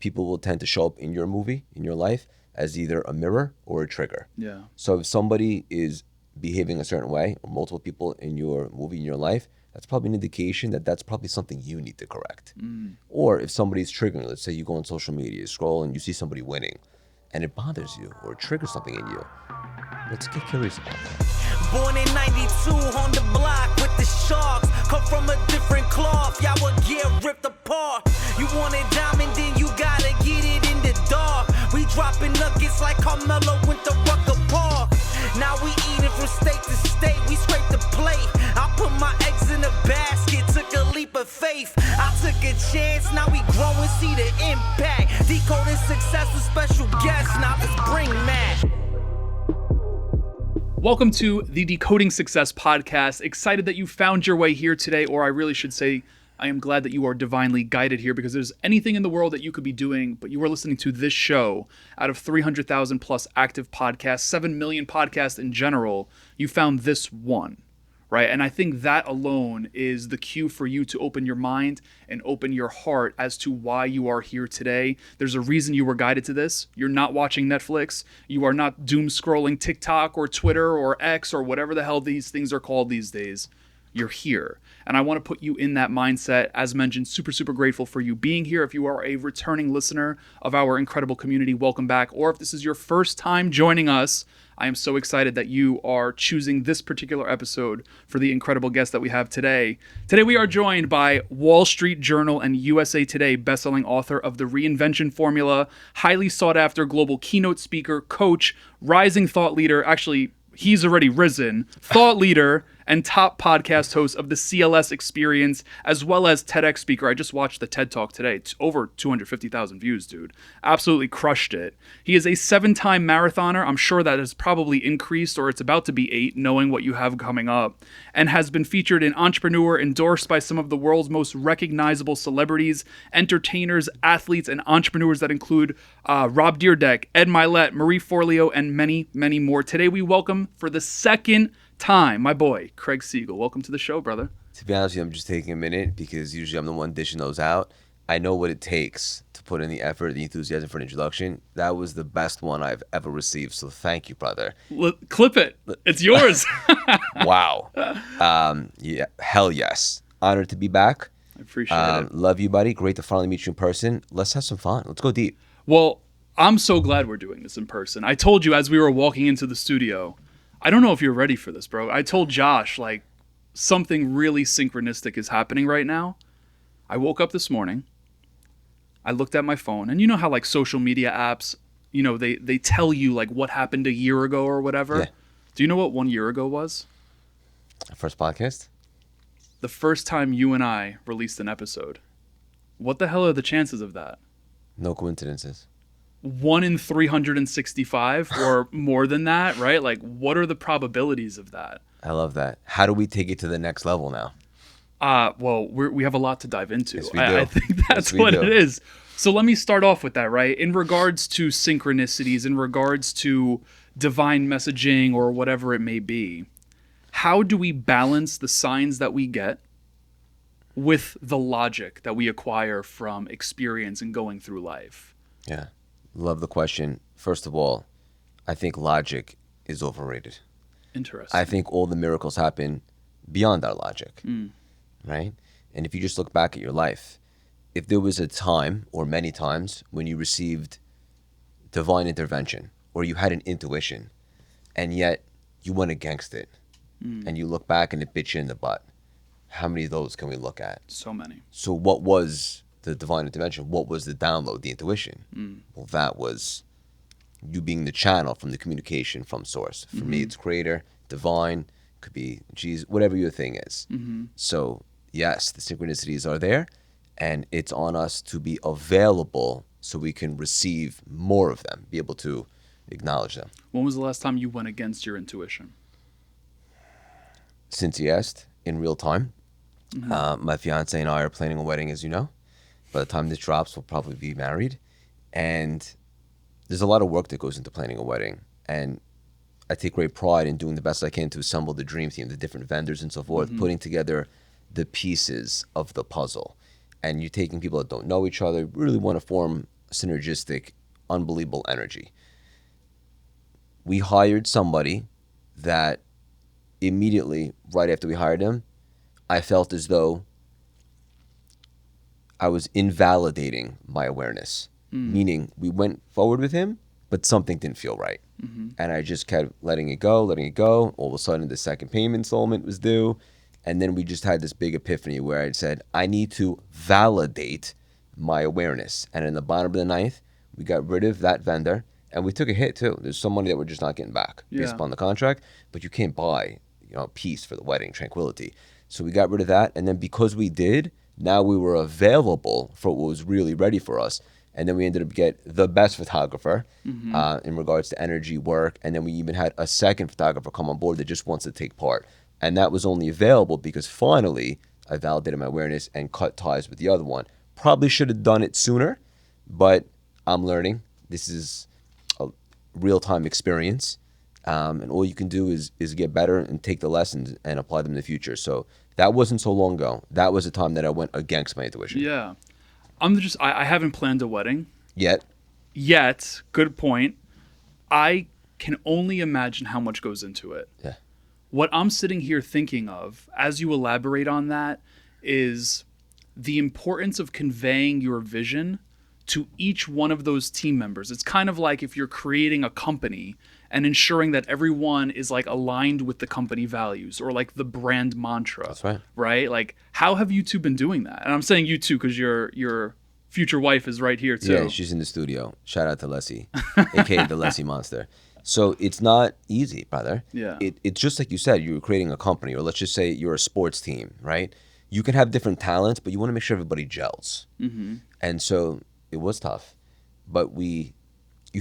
people will tend to show up in your movie, in your life, as either a mirror or a trigger. Yeah. So if somebody is behaving a certain way, or multiple people in your movie, in your life, that's probably an indication that that's probably something you need to correct. Or if somebody's triggering, let's say you go on social media, scroll, and you see somebody winning, and it bothers you or it triggers something in you, let's get curious about that. Born in 92 on the block with the Sharks. Come from a different cloth, y'all would get ripped apart. You want a diamond, then you gotta get it in the dark. We dropping nuggets like Carmelo went to Rucker Park. Now we eating from state to state, we scrape the plate. I put my eggs in a basket, took a leap of faith. I took a chance, now we grow and see the impact. Decoding Success with special guests, now let's bring Matt. Welcome to the Decoding Success Podcast. Excited that you found your way here today, or I really should say, I am glad that you are divinely guided here, because there's anything in the world that you could be doing, but you are listening to this show out of 300,000 plus active podcasts, 7 million podcasts in general. You found this one, right? And I think that alone is the cue for you to open your mind and open your heart as to why you are here today. There's a reason you were guided to this. You're not watching Netflix. You are not doom scrolling TikTok or Twitter or X or whatever the hell these things are called these days. You're here. And I want to put you in that mindset. As mentioned, super, super grateful for you being here. If you are a returning listener of our incredible community, welcome back. Or if this is your first time joining us, I am so excited that you are choosing this particular episode for the incredible guest that we have today. Today we are joined by Wall Street Journal and USA Today bestselling author of The Reinvention Formula, highly sought after global keynote speaker, coach, rising thought leader, actually he's already risen, thought leader, and top podcast host of the CLS Experience, as well as TEDx speaker. I just watched the TED Talk today. It's over 250,000 views, dude. Absolutely crushed it. He is a 7-time marathoner. I'm sure that has probably increased, or it's about to be 8, knowing what you have coming up, and has been featured in Entrepreneur, endorsed by some of the world's most recognizable celebrities, entertainers, athletes, and entrepreneurs that include Rob Dyrdek, Ed Milet, Marie Forleo, and many, many more. Today we welcome, for the second time, my boy, Craig Siegel. Welcome to the show, brother. To be honest with you, I'm just taking a minute because usually I'm the one dishing those out. I know what it takes to put in the effort, the enthusiasm for an introduction. That was the best one I've ever received, so thank you, brother. Clip it. It's yours. Wow. Yeah, hell yes. Honored to be back. I appreciate it. Love you, buddy. Great to finally meet you in person. Let's have some fun. Let's go deep. Well, I'm so glad we're doing this in person. I told you as we were walking into the studio, I don't know if you're ready for this, bro. I told Josh, like, something really synchronistic is happening right now. I woke up this morning. I looked at my phone, and you know how, like, social media apps, you know, they tell you, like, what happened a year ago or whatever? Yeah. Do you know what 1 year ago was? First podcast? The first time you and I released an episode. What the hell are the chances of that? No coincidences. 1 in 365 or more than that, right? Like, what are the probabilities of that? I love that. How do we take it to the next level now? Well, we have a lot to dive into. Yes, we do. I think that's what it is. So let me start off with that, right? In regards to synchronicities, in regards to divine messaging or whatever it may be, how do we balance the signs that we get with the logic that we acquire from experience and going through life? Yeah. Love the question. First of all, I think logic is overrated. Interesting. I think all the miracles happen beyond our logic, right? And if you just look back at your life, if there was a time or many times when you received divine intervention or you had an intuition and yet you went against it and you look back and it bit you in the butt, how many of those can we look at? So many. So what was the divine intervention? What was the download, the intuition? Well, that was you being the channel from the communication from source. For me, it's creator, divine, could be Jesus, whatever your thing is. So yes, the synchronicities are there, and it's on us to be available so we can receive more of them, be able to acknowledge them. When was the last time you went against your intuition? Since you asked, in real time. My fiance and I are planning a wedding, as you know. By the time this drops, we'll probably be married. And there's a lot of work that goes into planning a wedding. And I take great pride in doing the best I can to assemble the dream team, the different vendors and so forth, putting together the pieces of the puzzle. And you're taking people that don't know each other, really want to form synergistic, unbelievable energy. We hired somebody that immediately, right after we hired him, I felt as though I was invalidating my awareness. Meaning we went forward with him, but something didn't feel right. And I just kept letting it go. All of a sudden, the second payment installment was due. And then we just had this big epiphany where I said, I need to validate my awareness. And in the bottom of the ninth, we got rid of that vendor. And we took a hit too. There's some money that we're just not getting back based upon the contract. But you can't buy, peace for the wedding, tranquility. So we got rid of that. And then because we did, now we were available for what was really ready for us. And then we ended up get the best photographer in regards to energy work. And then we even had a second photographer come on board that just wants to take part. And that was only available because finally I validated my awareness and cut ties with the other one. Probably should have done it sooner, but I'm learning. This is a real-time experience. And all you can do is get better and take the lessons and apply them in the future. So that wasn't so long ago. That was a time that I went against my intuition. Yeah. I haven't planned a wedding. Yet. Good point. I can only imagine how much goes into it. Yeah. What I'm sitting here thinking of, as you elaborate on that, is the importance of conveying your vision to each one of those team members. It's kind of like if you're creating a company and ensuring that everyone is like aligned with the company values or like the brand mantra. That's right. Right? Like, how have you two been doing that? And I'm saying you two because your future wife is right here too. Yeah, she's in the studio. Shout out to Leslie, aka the Leslie Monster. So it's not easy, brother. Yeah. It's just like you said, you're creating a company, or let's just say you're a sports team, right? You can have different talents, but you want to make sure everybody gels. And so it was tough, but you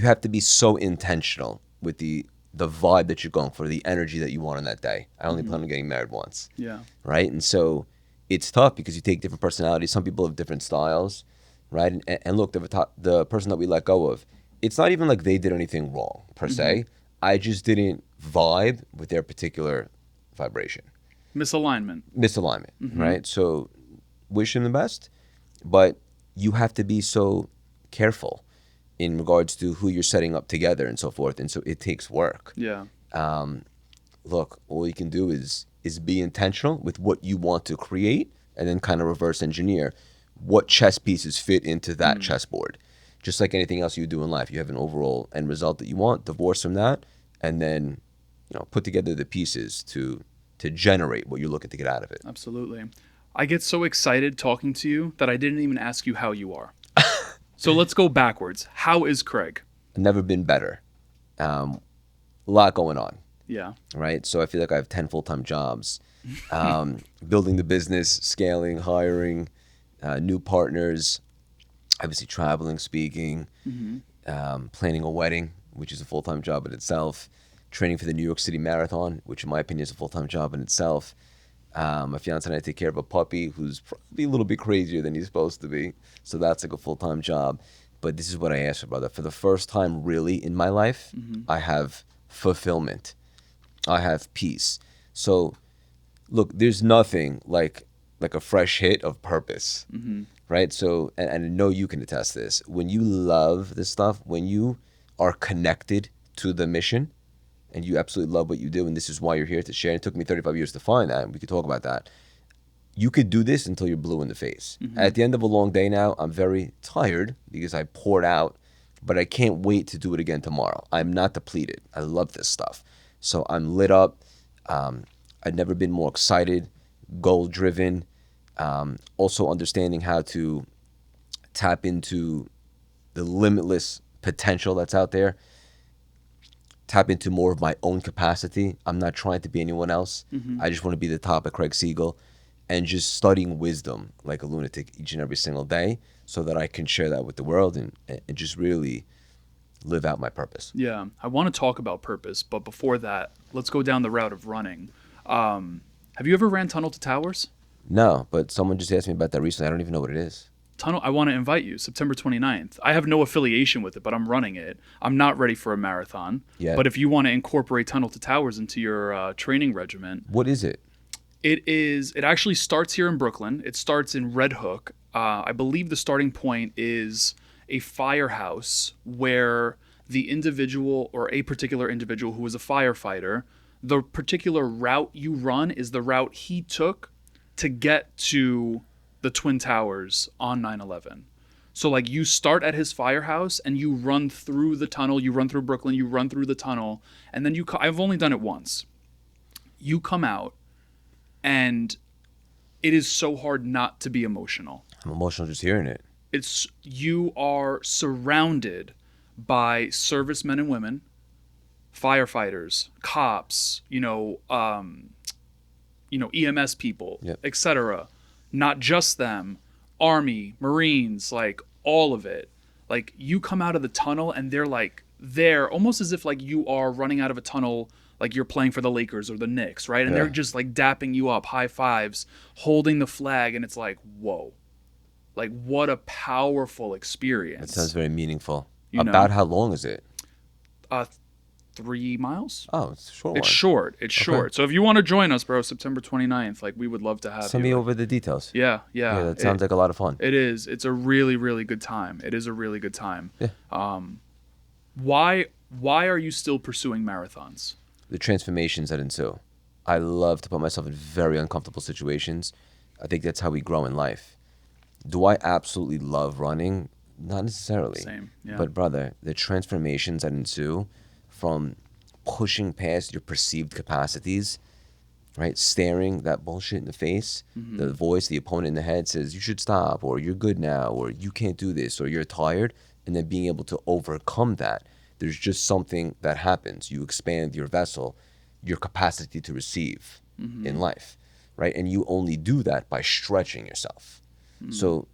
have to be so intentional with the vibe that you're going for, the energy that you want on that day. I only plan on getting married once. Yeah. Right? And so it's tough because you take different personalities. Some people have different styles, right? And look, the person that we let go of, it's not even like they did anything wrong per se. I just didn't vibe with their particular vibration. Misalignment, right? So wish him the best, but you have to be so careful in regards to who you're setting up together and so forth. And so it takes work. Yeah. Look, all you can do is be intentional with what you want to create and then kind of reverse engineer what chess pieces fit into that chessboard. Just like anything else you do in life, you have an overall end result that you want, divorce from that, and then put together the pieces to generate what you're looking to get out of it. Absolutely. I get so excited talking to you that I didn't even ask you how you are. So let's go backwards. How is Craig? I've never been better. A lot going on. Yeah. Right? So I feel like I have 10 full-time jobs. Building the business, scaling, hiring, new partners, obviously traveling, speaking, planning a wedding, which is a full-time job in itself, training for the New York City Marathon, which in my opinion is a full-time job in itself. My fiance and I take care of a puppy who's probably a little bit crazier than he's supposed to be. So that's like a full-time job. But this is what I asked for, brother. For the first time really in my life, I have fulfillment. I have peace. So look, there's nothing like a fresh hit of purpose, right? So, and I know you can attest this. When you love this stuff, when you are connected to the mission, and you absolutely love what you do, and this is why you're here to share. It took me 35 years to find that, and we could talk about that. You could do this until you're blue in the face. At the end of a long day now, I'm very tired because I poured out, but I can't wait to do it again tomorrow. I'm not depleted. I love this stuff. So I'm lit up. I've never been more excited, goal-driven, also understanding how to tap into the limitless potential that's out there. Tap into more of my own capacity. I'm not trying to be anyone else. I just want to be the top of Craig Siegel, and just studying wisdom like a lunatic each and every single day so that I can share that with the world and just really live out my purpose. Yeah, I want to talk about purpose, but before that, let's go down the route of running. Have you ever ran Tunnel to Towers? No, but someone just asked me about that recently. I don't even know what it is. Tunnel, I want to invite you, September 29th. I have no affiliation with it, but I'm running it. I'm not ready for a marathon. Yeah. But if you want to incorporate Tunnel to Towers into your training regimen. What is it? It actually starts here in Brooklyn. It starts in Red Hook. I believe the starting point is a firehouse where the individual or a particular individual who was a firefighter, the particular route you run is the route he took to get to the Twin Towers on 9/11. So like you start at his firehouse and you run through the tunnel, you run through Brooklyn, you run through the tunnel, and then I've only done it once. You come out and it is so hard not to be emotional. I'm emotional just hearing it. You are surrounded by servicemen and women, firefighters, cops, EMS people, Yep. etc. Not just them, Army, Marines, like all of it. Like you come out of the tunnel and they're like there almost as if like you are running out of a tunnel like you're playing for the Lakers or the Knicks, right? And Yeah. they're just like dapping you up, high fives, holding the flag, and it's like, whoa. Like what a powerful experience. That sounds very meaningful. You know? About how long is it? 3 miles? Oh, it's a short It's one. short. It's short. So if you want to join us, bro, September 29th, like we would love to have Send you. me over the details. Yeah. Yeah, that sounds like a lot of fun. It is. It's a really, really good time. It is a really good time. Yeah. Why are you still pursuing marathons? The transformations that ensue. I love to put myself in very uncomfortable situations. I think that's how we grow in life. Do I absolutely love running? Not necessarily. Same, yeah. But brother, the transformations that ensue from pushing past your perceived capacities, right? Staring that bullshit in the face. Mm-hmm. The voice, the opponent in the head says, you should stop, or you're good now, or you can't do this, or you're tired. And then being able to overcome that. There's just something that happens. You expand your vessel, your capacity to receive in life, right? And you only do that by stretching yourself. So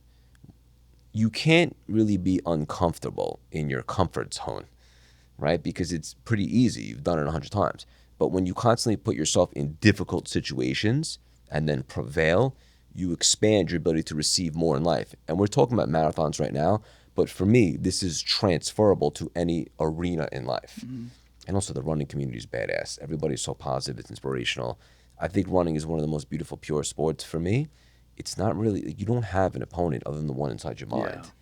you can't really be uncomfortable in your comfort zone, right? Because it's pretty easy. You've done it 100 times. But when you constantly put yourself in difficult situations and then prevail, you expand your ability to receive more in life. And we're talking about marathons right now, but for me, this is transferable to any arena in life. And also the running community is badass. Everybody's so positive, it's inspirational. I think running is one of the most beautiful, pure sports for me. It's not really, you don't have an opponent other than the one inside your mind,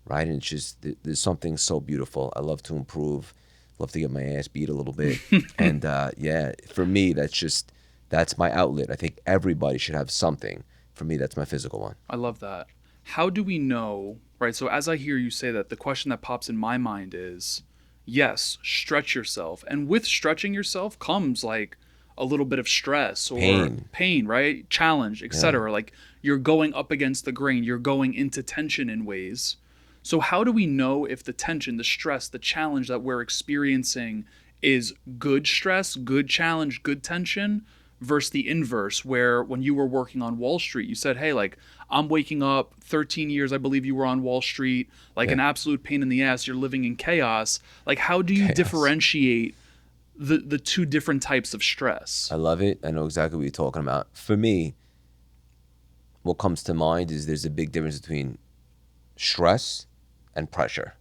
right? And it's just, there's something so beautiful. I love to improve, love to get my ass beat a little bit. And yeah, for me, that's my outlet. I think everybody should have something. For me, that's my physical one. I love that. How do we know, right? So as I hear you say that, the question that pops in my mind is, yes, stretch yourself. And with stretching yourself comes like a little bit of stress or pain, right? Challenge, etc. Like you're going up against the grain, you're going into tension in ways. So how do we know if the tension, the stress, the challenge that we're experiencing is good stress, good challenge, good tension versus the inverse, where when you were working on Wall Street, you said, hey, like I'm waking up 13 years, I believe you were on Wall Street, like an absolute pain in the ass, you're living in chaos. Like how do you differentiate the two different types of stress? I love it. I know exactly what you're talking about. For me, what comes to mind is there's a big difference between stress and pressure.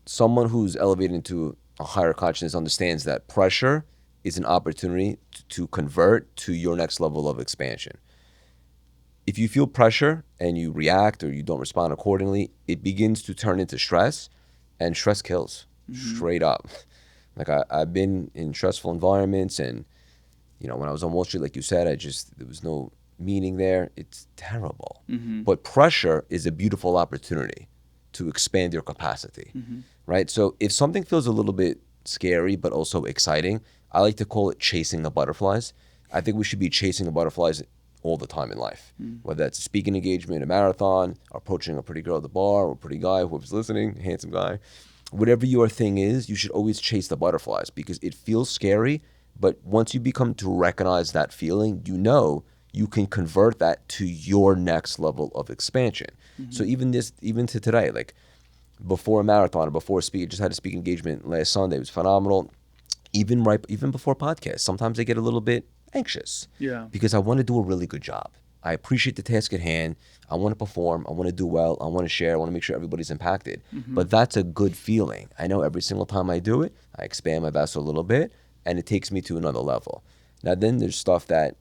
Someone who's elevated into a higher consciousness understands that pressure is an opportunity to convert to your next level of expansion. If you feel pressure and you react or you don't respond accordingly, it begins to turn into stress, and stress kills straight up. Like I've been in stressful environments, and when I was on Wall Street, like you said, there was no meaning there. It's terrible. But pressure is a beautiful opportunity to expand your capacity, right? So if something feels a little bit scary but also exciting, I like to call it chasing the butterflies. I think we should be chasing the butterflies all the time in life, whether that's a speaking engagement, a marathon, approaching a pretty girl at the bar, or a pretty guy, whoever's listening, handsome guy. Whatever your thing is, you should always chase the butterflies because it feels scary, but once you become to recognize that feeling, you can convert that to your next level of expansion. So even to today, like before a marathon or before a speak, just had a speaking engagement last Sunday. It was phenomenal. Even before podcasts, sometimes I get a little bit anxious. Because I want to do a really good job. I appreciate the task at hand. I want to perform. I want to do well. I want to share. I want to make sure everybody's impacted. But that's a good feeling. I know every single time I do it, I expand my vessel a little bit, and it takes me to another level. Now then there's stuff that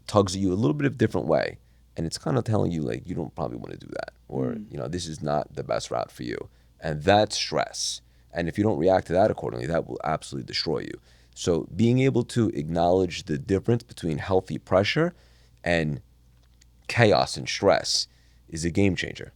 tugs at you a little bit of a different way, and it's kind of telling you like you don't probably want to do that. or this is not the best route for you. And that's stress. And if you don't react to that accordingly, that will absolutely destroy you. So being able to acknowledge the difference between healthy pressure and chaos and stress is a game changer.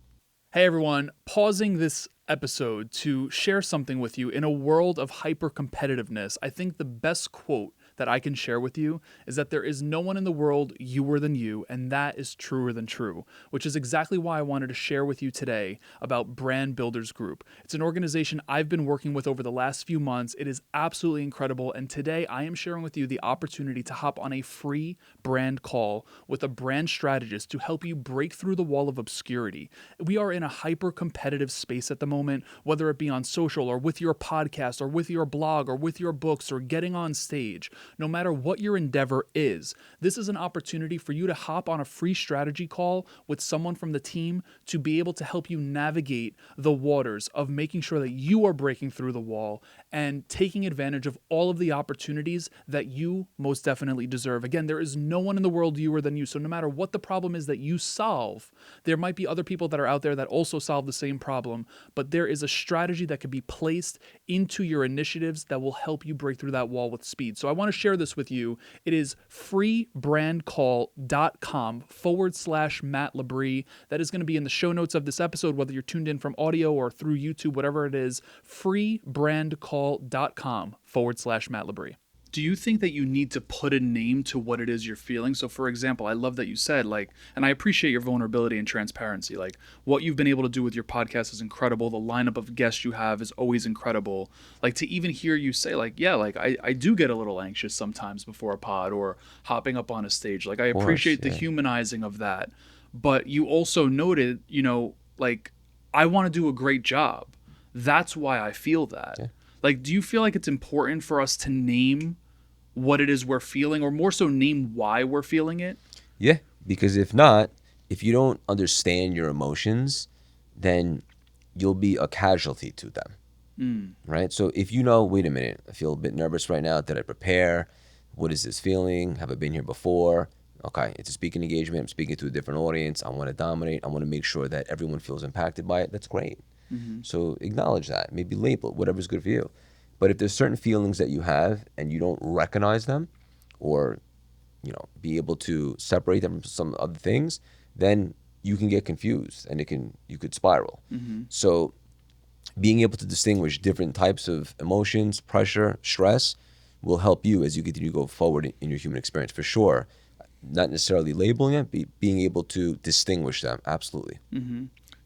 Hey everyone, pausing this episode to share something with you. In a world of hyper competitiveness, I think the best quote that I can share with you is that there is no one in the world youer than you, and that is truer than true, which is exactly why I wanted to share with you today about Brand Builders Group. It's an organization I've been working with over the last few months. It is absolutely incredible, and today I am sharing with you the opportunity to hop on a free brand call with a brand strategist to help you break through the wall of obscurity. We are in a hyper competitive space at the moment, whether it be on social or with your podcast or with your blog or with your books or getting on stage. No matter what your endeavor is, this is an opportunity for you to hop on a free strategy call with someone from the team to be able to help you navigate the waters of making sure that you are breaking through the wall and taking advantage of all of the opportunities that you most definitely deserve. Again, there is no one in the world youer than you. So no matter what the problem is that you solve, there might be other people that are out there that also solve the same problem, but there is a strategy that can be placed into your initiatives that will help you break through that wall with speed. So I want to share this with you. It is freebrandcall.com/Matt Labrie. That is going to be in the show notes of this episode, whether you're tuned in from audio or through YouTube, whatever it is, freebrandcall.com/Matt Labrie. Do you think that you need to put a name to what it is you're feeling? So for example, I love that you said, and I appreciate your vulnerability and transparency. What you've been able to do with your podcast is incredible. The lineup of guests you have is always incredible. To even hear you say I do get a little anxious sometimes before a pod or hopping up on a stage. I appreciate the humanizing of that. But you also noted, I want to do a great job. That's why I feel that. Yeah. Do you feel like it's important for us to name what it is we're feeling, or more so name why we're feeling it? Yeah, because if not, if you don't understand your emotions, then you'll be a casualty to them, right? So if you know, wait a minute, I feel a bit nervous right now. Did I prepare? What is this feeling? Have I been here before? Okay, it's a speaking engagement. I'm speaking to a different audience. I want to dominate. I want to make sure that everyone feels impacted by it. That's great. So acknowledge that. Maybe label it, whatever's good for you. But if there's certain feelings that you have and you don't recognize them, or be able to separate them from some other things, then you can get confused and you could spiral. So being able to distinguish different types of emotions, pressure, stress will help you as you continue to go forward in your human experience, for sure. Not necessarily labeling it, but being able to distinguish them. Absolutely.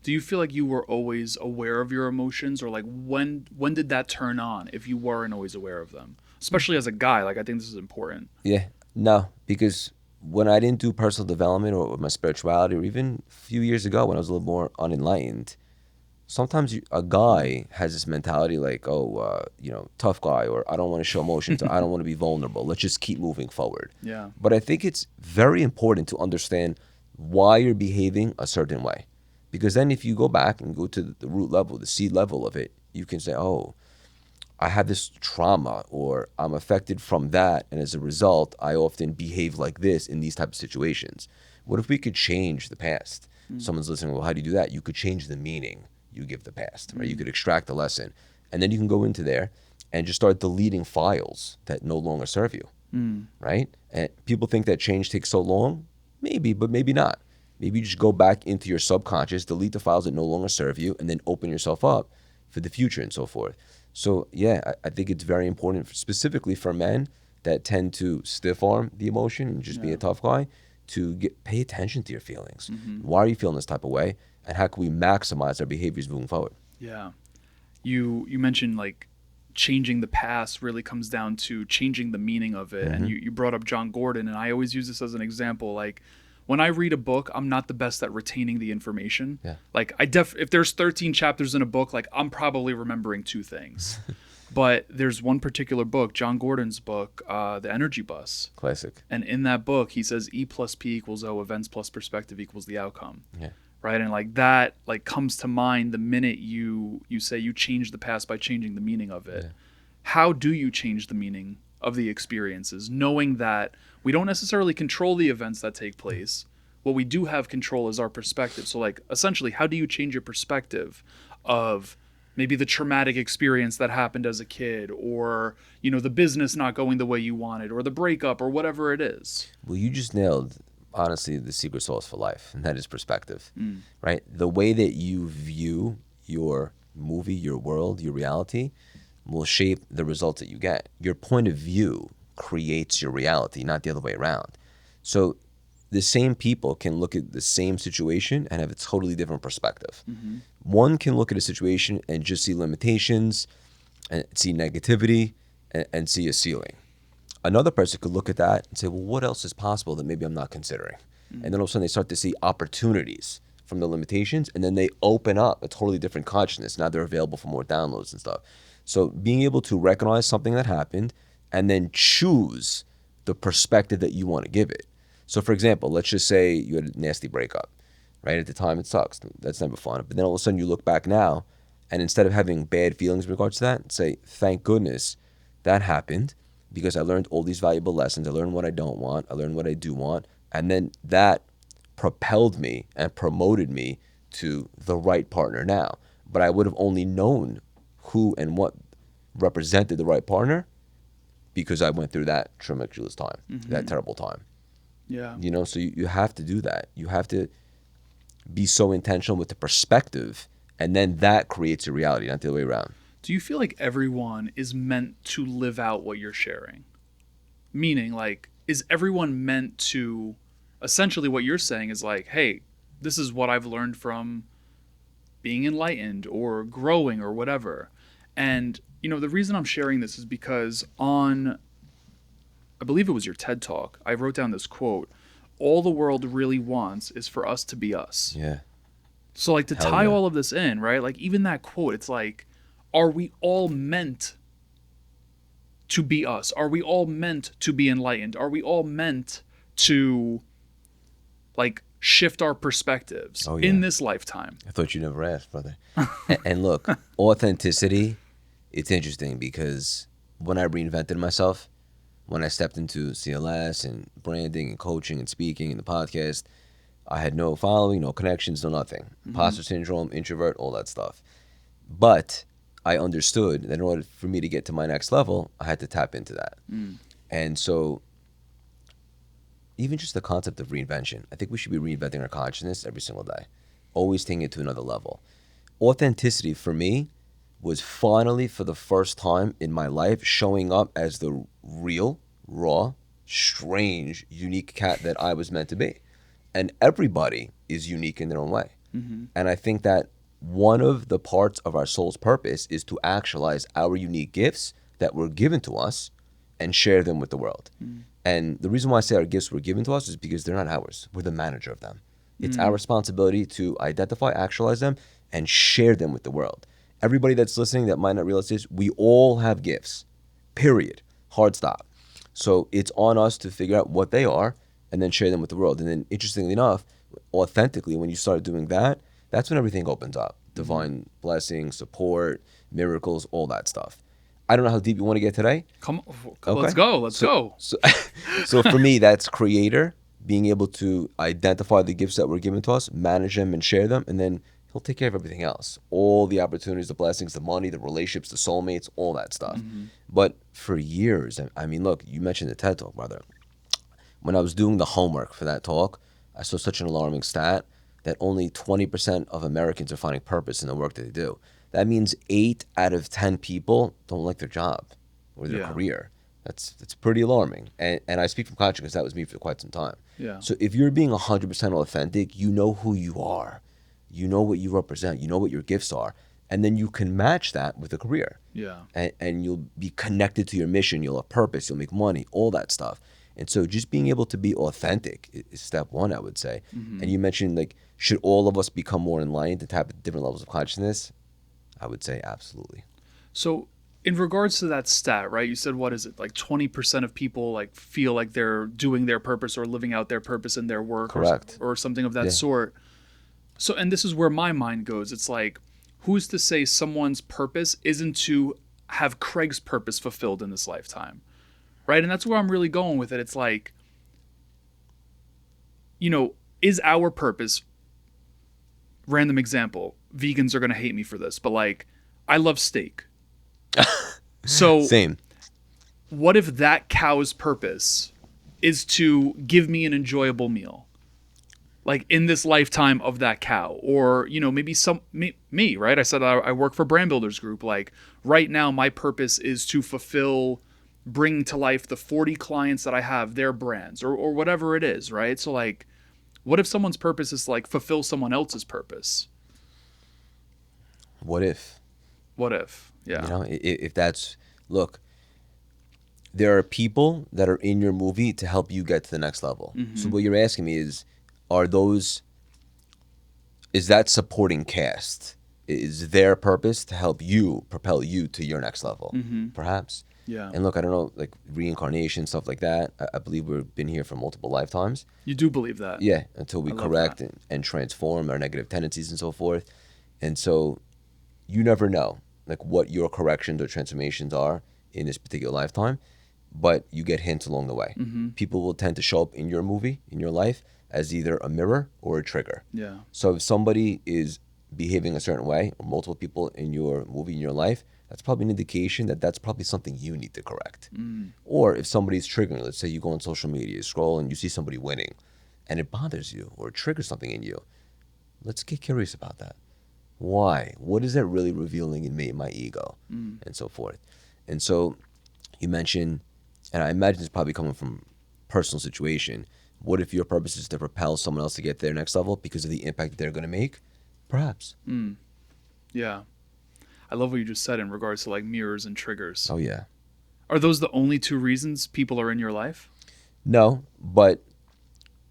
Do you feel like you were always aware of your emotions, or when did that turn on if you weren't always aware of them? Especially as a guy, I think this is important. Yeah, no, because when I didn't do personal development or my spirituality, or even a few years ago when I was a little more unenlightened, sometimes a guy has this mentality tough guy, or I don't want to show emotions, or I don't want to be vulnerable. Let's just keep moving forward. Yeah. But I think it's very important to understand why you're behaving a certain way. Because then if you go back and go to the root level, the seed level of it, you can say, oh, I have this trauma, or I'm affected from that, and as a result, I often behave like this in these types of situations. What if we could change the past? Someone's listening, well, how do you do that? You could change the meaning you give the past, right? You could extract the lesson, and then you can go into there and just start deleting files that no longer serve you, right? And people think that change takes so long. Maybe, but maybe not. Maybe you just go back into your subconscious, delete the files that no longer serve you, and then open yourself up for the future and so forth. So yeah, I think it's very important, specifically for men that tend to stiff arm the emotion and just be a tough guy, to pay attention to your feelings. Why are you feeling this type of way? And how can we maximize our behaviors moving forward? Yeah. You mentioned changing the past really comes down to changing the meaning of it. And you brought up John Gordon, and I always use this as an example. When I read a book, I'm not the best at retaining the information. Yeah. If there's 13 chapters in a book, I'm probably remembering 2 things. But there's one particular book, John Gordon's book, The Energy Bus. Classic. And in that book, he says E plus P equals O, events plus perspective equals the outcome. Yeah. Right? And that comes to mind the minute you say you change the past by changing the meaning of it. Yeah. How do you change the meaning of the experiences, knowing that we don't necessarily control the events that take place? what we do have control is our perspective. So like essentially, how do you change your perspective of maybe the traumatic experience that happened as a kid, or, you know, the business not going the way you wanted, or the breakup, or whatever it is? Well, you just nailed, honestly, the secret sauce for life, and that is perspective, right? The way that you view your movie, your world, your reality will shape the results that you get. Your point of view creates your reality, not the other way around. So the same people can look at the same situation and have a totally different perspective. One can look at a situation and just see limitations and see negativity and see a ceiling. Another person could look at that and say, well, what else is possible that maybe I'm not considering? And then all of a sudden they start to see opportunities from the limitations, and then they open up a totally different consciousness. Now they're available for more downloads and stuff. So being able to recognize something that happened and then choose the perspective that you want to give it. So for example, let's just say you had a nasty breakup, right? At the time it sucks. That's never fun. But then all of a sudden you look back now, and instead of having bad feelings in regards to that, say, thank goodness that happened, because I learned all these valuable lessons. I learned what I don't want. I learned what I do want. And then that propelled me and promoted me to the right partner now. But I would have only known who and what represented the right partner because I went through that tumultuous time, that terrible time. Yeah. You know, so you have to do that. You have to be so intentional with the perspective, and then that creates a reality, not the other way around. Do you feel like everyone is meant to live out what you're sharing? Meaning, like, is everyone meant to, essentially what you're saying is like, hey, this is what I've learned from being enlightened or growing or whatever. And, you know, the reason I'm sharing this is because on, I believe it was your TED Talk, I wrote down this quote: all the world really wants is for us to be us. Yeah. So like to Hell tie yeah. all of this in, right? Like even that quote, it's like, are we all meant to be us? Are we all meant to be enlightened? Are we all meant to like shift our perspectives in this lifetime? I thought you never asked, brother. And look, authenticity, it's interesting because when I reinvented myself, when I stepped into CLS and branding and coaching and speaking and the podcast, I had no following, no connections, no nothing. Imposter syndrome, introvert, all that stuff. But I understood that in order for me to get to my next level, I had to tap into that. And so even just the concept of reinvention, I think we should be reinventing our consciousness every single day, always taking it to another level. Authenticity for me was finally, for the first time in my life, showing up as the real, raw, strange, unique cat that I was meant to be. And everybody is unique in their own way. And I think that one of the parts of our soul's purpose is to actualize our unique gifts that were given to us and share them with the world. And the reason why I say our gifts were given to us is because they're not ours. We're the manager of them. It's our responsibility to identify, actualize them, and share them with the world. Everybody that's listening that might not realize this, we all have gifts, period. Hard stop. So it's on us to figure out what they are and then share them with the world. And then interestingly enough, authentically, when you start doing that, that's when everything opens up. Divine blessing, support, miracles, all that stuff. I don't know how deep you want to get today. Come on, let's go. Let's go. So for me, that's creator, being able to identify the gifts that were given to us, manage them and share them, and then he'll take care of everything else. All the opportunities, the blessings, the money, the relationships, the soulmates, all that stuff. But for years, I mean, look, you mentioned the TED Talk, brother. When I was doing the homework for that talk, I saw such an alarming stat that only 20% of Americans are finding purpose in the work that they do. That means 8 out of 10 people don't like their job or their career. That's pretty alarming. And I speak from conscience because that was me for quite some time. Yeah. So if you're being 100% authentic, you know who you are. You know what you represent. You know what your gifts are. And then you can match that with a career. Yeah. And you'll be connected to your mission. You'll have purpose. You'll make money, all that stuff. And so just being able to be authentic is step one, I would say. And you mentioned, like, should all of us become more enlightened to tap into different levels of consciousness? I would say absolutely. So in regards to that stat, right, you said, what is it, like 20% of people like feel like they're doing their purpose or living out their purpose in their work. Correct. or something of that sort. So, and this is where my mind goes. It's like, who's to say someone's purpose isn't to have Craig's purpose fulfilled in this lifetime, right? And that's where I'm really going with it. It's like, you know, is our purpose, random example, vegans are going to hate me for this, but like, I love steak. So Same. what if that cow's purpose is to give me an enjoyable meal? Like in this lifetime of that cow, or, you know, maybe me, right? I said I work for Brand Builders Group. Like right now, my purpose is to bring to life the 40 clients that I have, their brands, or whatever it is, right? So like, what if someone's purpose is like fulfill someone else's purpose? What if? What if? Yeah. You know, if that's, look, there are people that are in your movie to help you get to the next level. So what you're asking me is that supporting cast? Is their purpose to help you, propel you to your next level? Perhaps. Yeah. And look, I don't know, like reincarnation, stuff like that. I believe we've been here for multiple lifetimes. You do believe that? Yeah, until we correct and transform our negative tendencies and so forth. And so you never know like what your corrections or transformations are in this particular lifetime, but you get hints along the way. People will tend to show up in your movie, in your life, as either a mirror or a trigger. Yeah. So if somebody is behaving a certain way, or multiple people in your movie, in your life, that's probably an indication that that's probably something you need to correct. Or if somebody's triggering, let's say you go on social media, scroll, and you see somebody winning, and it bothers you or it triggers something in you, let's get curious about that. Why? What is that really revealing in me, my ego, and so forth? And so you mentioned, and I imagine it's probably coming from personal situation, what if your purpose is to propel someone else to get to their next level because of the impact that they're going to make? Perhaps. Yeah. I love what you just said in regards to like mirrors and triggers. Oh, yeah. Are those the only two reasons people are in your life? No, but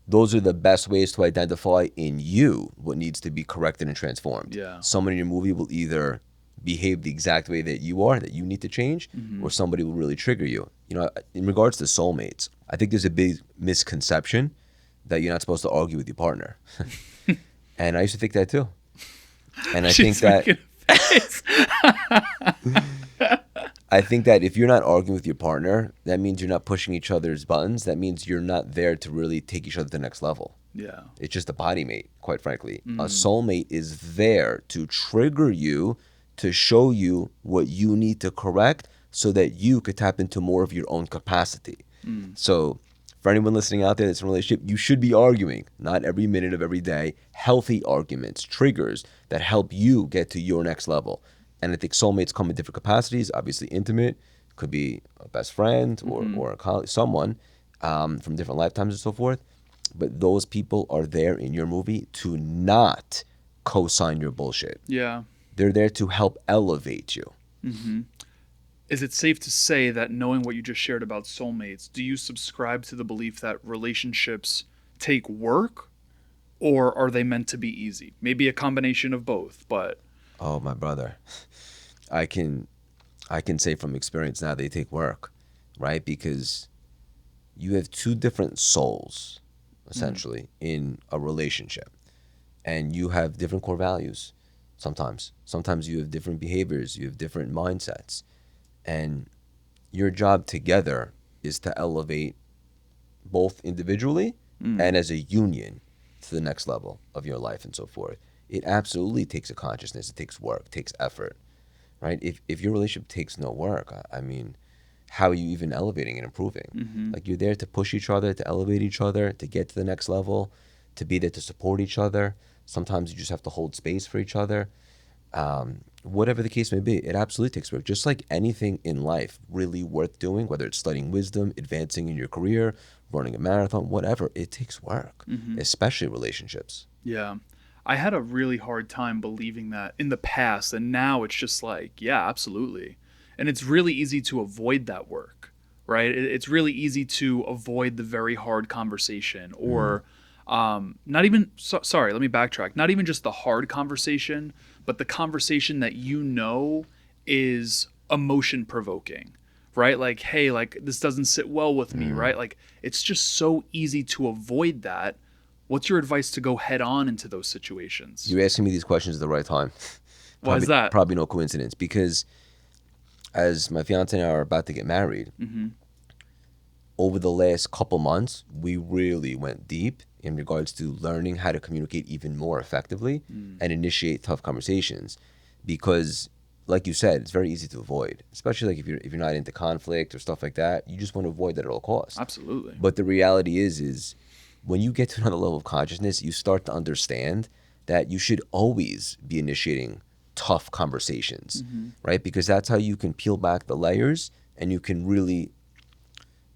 those are the best ways to identify in you what needs to be corrected and transformed. Yeah. Someone in your movie will either behave the exact way that you are, that you need to change, or somebody will really trigger you. You know, in regards to soulmates, I think there's a big misconception that you're not supposed to argue with your partner. And I used to think that too. And I think that I think that if you're not arguing with your partner, that means you're not pushing each other's buttons. That means you're not there to really take each other to the next level. Yeah. It's just a body mate, quite frankly. A soulmate is there to trigger you, to show you what you need to correct so that you could tap into more of your own capacity. So for anyone listening out there that's in a relationship, you should be arguing, not every minute of every day, healthy arguments, triggers that help you get to your next level. And I think soulmates come in different capacities, obviously intimate, could be a best friend or a colleague, someone from different lifetimes and so forth. But those people are there in your movie to not co-sign your bullshit. Yeah. They're there to help elevate you. Is it safe to say that knowing what you just shared about soulmates, do you subscribe to the belief that relationships take work, or are they meant to be easy? Maybe a combination of both, but... Oh, my brother. I can say from experience now they take work, right? Because you have two different souls, essentially, in a relationship. And you have different core values sometimes. Sometimes you have different behaviors, you have different mindsets. And your job together is to elevate both individually and as a union to the next level of your life and so forth. It absolutely takes a consciousness, it takes work, it takes effort, right? If your relationship takes no work, I mean, how are you even elevating and improving? Like you're there to push each other, to elevate each other, to get to the next level, to be there to support each other. Sometimes you just have to hold space for each other. Whatever the case may be, it absolutely takes work. Just like anything in life really worth doing, whether it's studying wisdom, advancing in your career, running a marathon, whatever, it takes work, especially relationships. Yeah. I had a really hard time believing that in the past, and now it's just like, yeah, absolutely. And it's really easy to avoid that work, right? It's really easy to avoid the very hard conversation or not even, sorry, let me backtrack. Not even just the hard conversation, but the conversation that you know is emotion provoking, right? Like, hey, like this doesn't sit well with me, right? Like it's just so easy to avoid that. What's your advice to go head on into those situations? You're asking me these questions at the right time. Why is that? Probably no coincidence, because as my fiance and I are about to get married, over the last couple months, we really went deep in regards to learning how to communicate even more effectively and initiate tough conversations. Because like you said, it's very easy to avoid, especially like if you're not into conflict or stuff like that. You just want to avoid that at all costs. Absolutely. But the reality is when you get to another level of consciousness, you start to understand that you should always be initiating tough conversations, right? Because that's how you can peel back the layers and you can really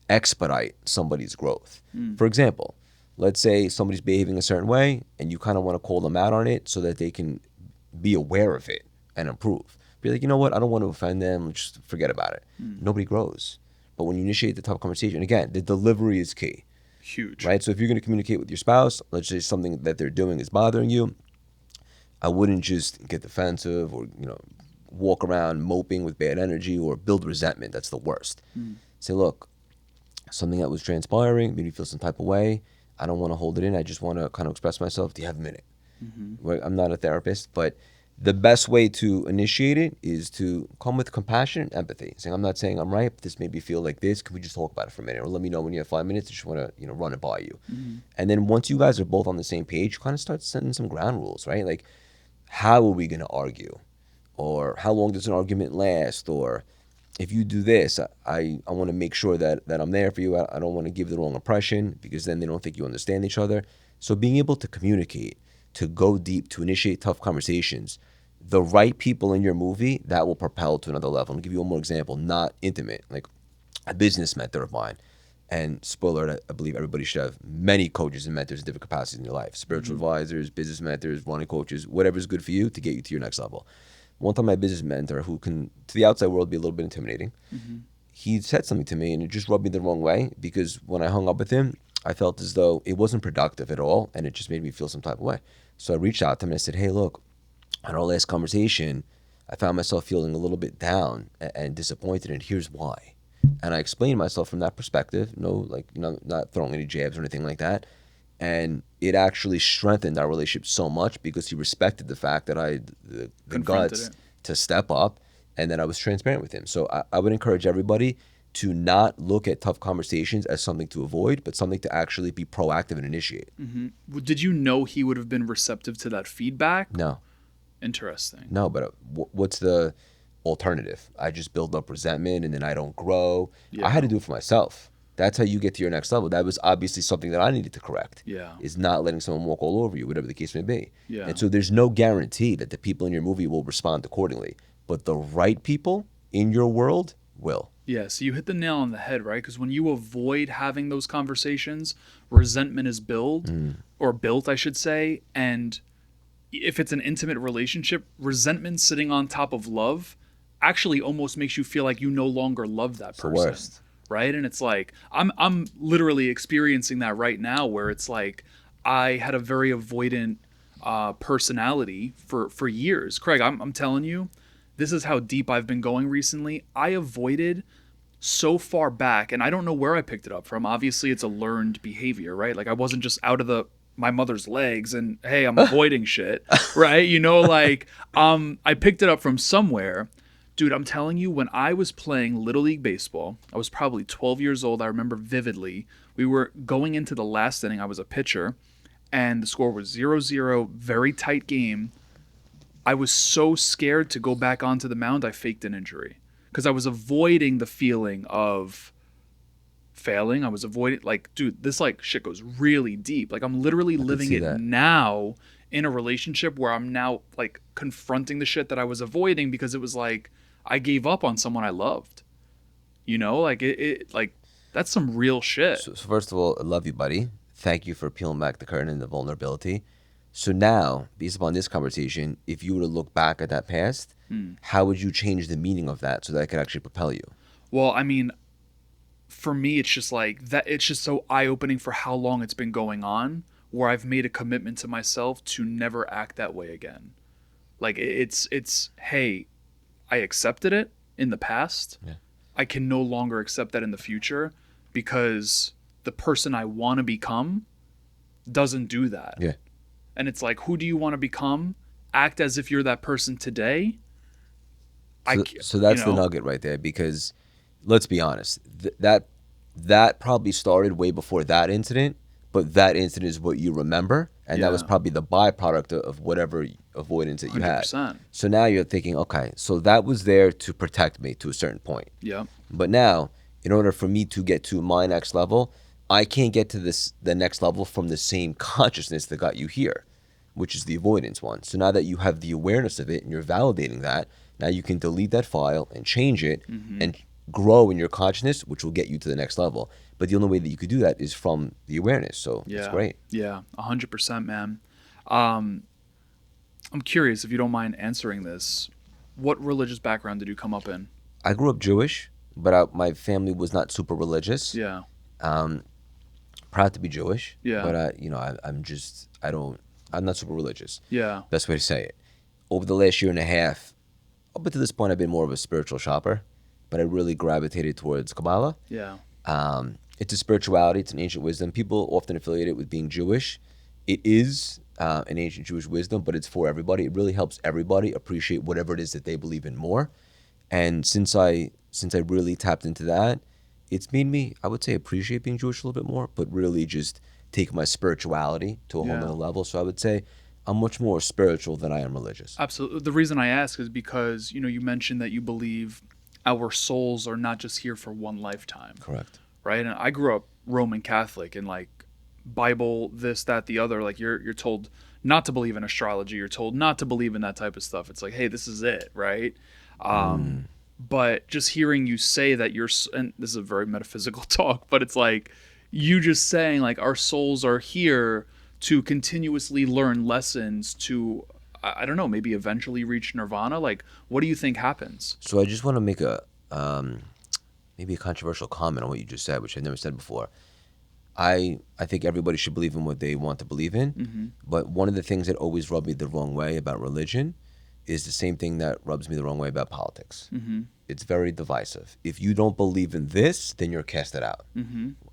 expedite somebody's growth. For example, let's say somebody's behaving a certain way and you kind of want to call them out on it so that they can be aware of it and improve. Be like, you know what? I don't want to offend them. Just forget about it. Nobody grows. But when you initiate the tough conversation, again, the delivery is key. Huge. Right? So if you're going to communicate with your spouse, let's say something that they're doing is bothering you, I wouldn't just get defensive or, walk around moping with bad energy or build resentment. That's the worst. Say, look, something that was transpiring made me feel some type of way. I don't want to hold it in. I just want to kind of express myself. Do you have a minute? Right? I'm not a therapist, but the best way to initiate it is to come with compassion and empathy. Saying, I'm not saying I'm right, but this made me feel like this. Can we just talk about it for a minute? Or let me know when you have 5 minutes. I just want to, run it by you. And then once you guys are both on the same page, you kind of start setting some ground rules, right? Like, how are we going to argue? Or how long does an argument last? Or if you do this, I want to make sure that I'm there for you. I don't want to give the wrong impression because then they don't think you understand each other. So being able to communicate, to go deep, to initiate tough conversations, the right people in your movie, that will propel to another level. I'll give you one more example, not intimate, like a business mentor of mine. And spoiler alert, I believe everybody should have many coaches and mentors in different capacities in your life. Spiritual advisors, business mentors, running coaches, whatever's good for you to get you to your next level. One time my business mentor, who can, to the outside world, be a little bit intimidating, he said something to me and it just rubbed me the wrong way because when I hung up with him, I felt as though it wasn't productive at all and it just made me feel some type of way. So I reached out to him and I said, hey, look, on our last conversation, I found myself feeling a little bit down and disappointed, and here's why. And I explained myself from that perspective, not throwing any jabs or anything like that. And it actually strengthened our relationship so much because he respected the fact that I had the guts to step up and that I was transparent with him. So I would encourage everybody to not look at tough conversations as something to avoid, but something to actually be proactive and initiate. Did you know he would have been receptive to that feedback? No. Interesting. No, but what's the alternative? I just build up resentment and then I don't grow. Yeah. I had to do it for myself. That's how you get to your next level. That was obviously something that I needed to correct. Yeah. Is not letting someone walk all over you, whatever the case may be. Yeah. And so there's no guarantee that the people in your movie will respond accordingly. But the right people in your world will. Yeah, so you hit the nail on the head, right? Because when you avoid having those conversations, resentment is built, I should say, and if it's an intimate relationship, resentment sitting on top of love actually almost makes you feel like you no longer love that person. It's the worst. Right? And it's like, I'm literally experiencing that right now where it's like, I had a very avoidant personality for years. Craig, I'm telling you, this is how deep I've been going recently. I avoided so far back, and I don't know where I picked it up from. Obviously, it's a learned behavior, right? Like I wasn't just out of my mother's legs and hey, I'm avoiding shit, right? I picked it up from somewhere. Dude, I'm telling you, when I was playing Little League Baseball, I was probably 12 years old. I remember vividly. We were going into the last inning. I was a pitcher, and the score was 0-0, very tight game. I was so scared to go back onto the mound, I faked an injury because I was avoiding the feeling of failing. I was avoiding, dude, this shit goes really deep. I'm literally living it now in a relationship where I'm now confronting the shit that I was avoiding because it was I gave up on someone I loved. That's some real shit. So first of all, I love you, buddy. Thank you for peeling back the curtain and the vulnerability. So now, based upon this conversation, if you were to look back at that past, how would you change the meaning of that so that it could actually propel you? Well, I mean, for me, it's just that. It's just so eye-opening for how long it's been going on, where I've made a commitment to myself to never act that way again. It's hey, I accepted it in the past. Yeah. I can no longer accept that in the future because the person I want to become doesn't do that. Yeah. And it's who do you want to become? Act as if you're that person today. So that's the nugget right there, because let's be honest, that probably started way before that incident, but that incident is what you remember, and that was Yeah. probably the byproduct of whatever avoidance that you had. 100%. So now you're thinking, okay, so that was there to protect me to a certain point. Yeah. But now, in order for me to get to my next level, I can't get to the next level from the same consciousness that got you here, which is the avoidance one. So now that you have the awareness of it and you're validating that, now you can delete that file and change it and grow in your consciousness, which will get you to the next level. But the only way that you could do that is from the awareness. So Yeah. it's great. Yeah. 100%, man. I'm curious if you don't mind answering this. What religious background did you come up in? I grew up Jewish, but my family was not super religious. Yeah. Proud to be Jewish. Yeah. But I'm not super religious. Yeah. Best way to say it. Over the last year and a half, up until this point, I've been more of a spiritual shopper, but I really gravitated towards Kabbalah. Yeah. It's a spirituality. It's an ancient wisdom. People often affiliate it with being Jewish. It is an ancient Jewish wisdom, but it's for everybody. It really helps everybody appreciate whatever it is that they believe in more. And since I really tapped into that, it's made me, I would say, appreciate being Jewish a little bit more, but really just take my spirituality to a whole Yeah. nother level. So I would say I'm much more spiritual than I am religious. Absolutely. The reason I ask is because, you mentioned that you believe our souls are not just here for one lifetime. Correct. Right? And I grew up Roman Catholic, and like Bible, this, that, the other, like you're told not to believe in astrology. You're told not to believe in that type of stuff. It's like, hey, this is it, right? But just hearing you say that and this is a very metaphysical talk, but it's like you just saying like our souls are here to continuously learn lessons to, I don't know, maybe eventually reach nirvana. Like, what do you think happens? So I just want to make maybe a controversial comment on what you just said, which I've never said before. I think everybody should believe in what they want to believe in, but one of the things that always rubbed me the wrong way about religion is the same thing that rubs me the wrong way about politics. It's very divisive. If you don't believe in this, then you're casted out.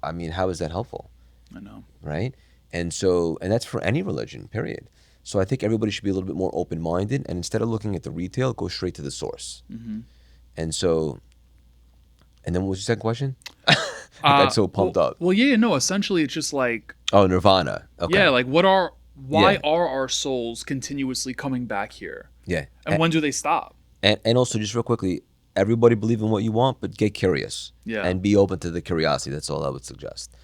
I mean, how is that helpful? I know. Right? And that's for any religion, period. So I think everybody should be a little bit more open-minded, and instead of looking at the retail, go straight to the source. And then what was your second question? I got so pumped up. Well, yeah, no, essentially it's just like, Oh, nirvana. Okay. yeah, like why Yeah. are our souls continuously coming back here? Yeah. And when do they stop? And also, just real quickly, everybody believe in what you want, but get curious. Yeah. And be open to the curiosity. That's all I would suggest.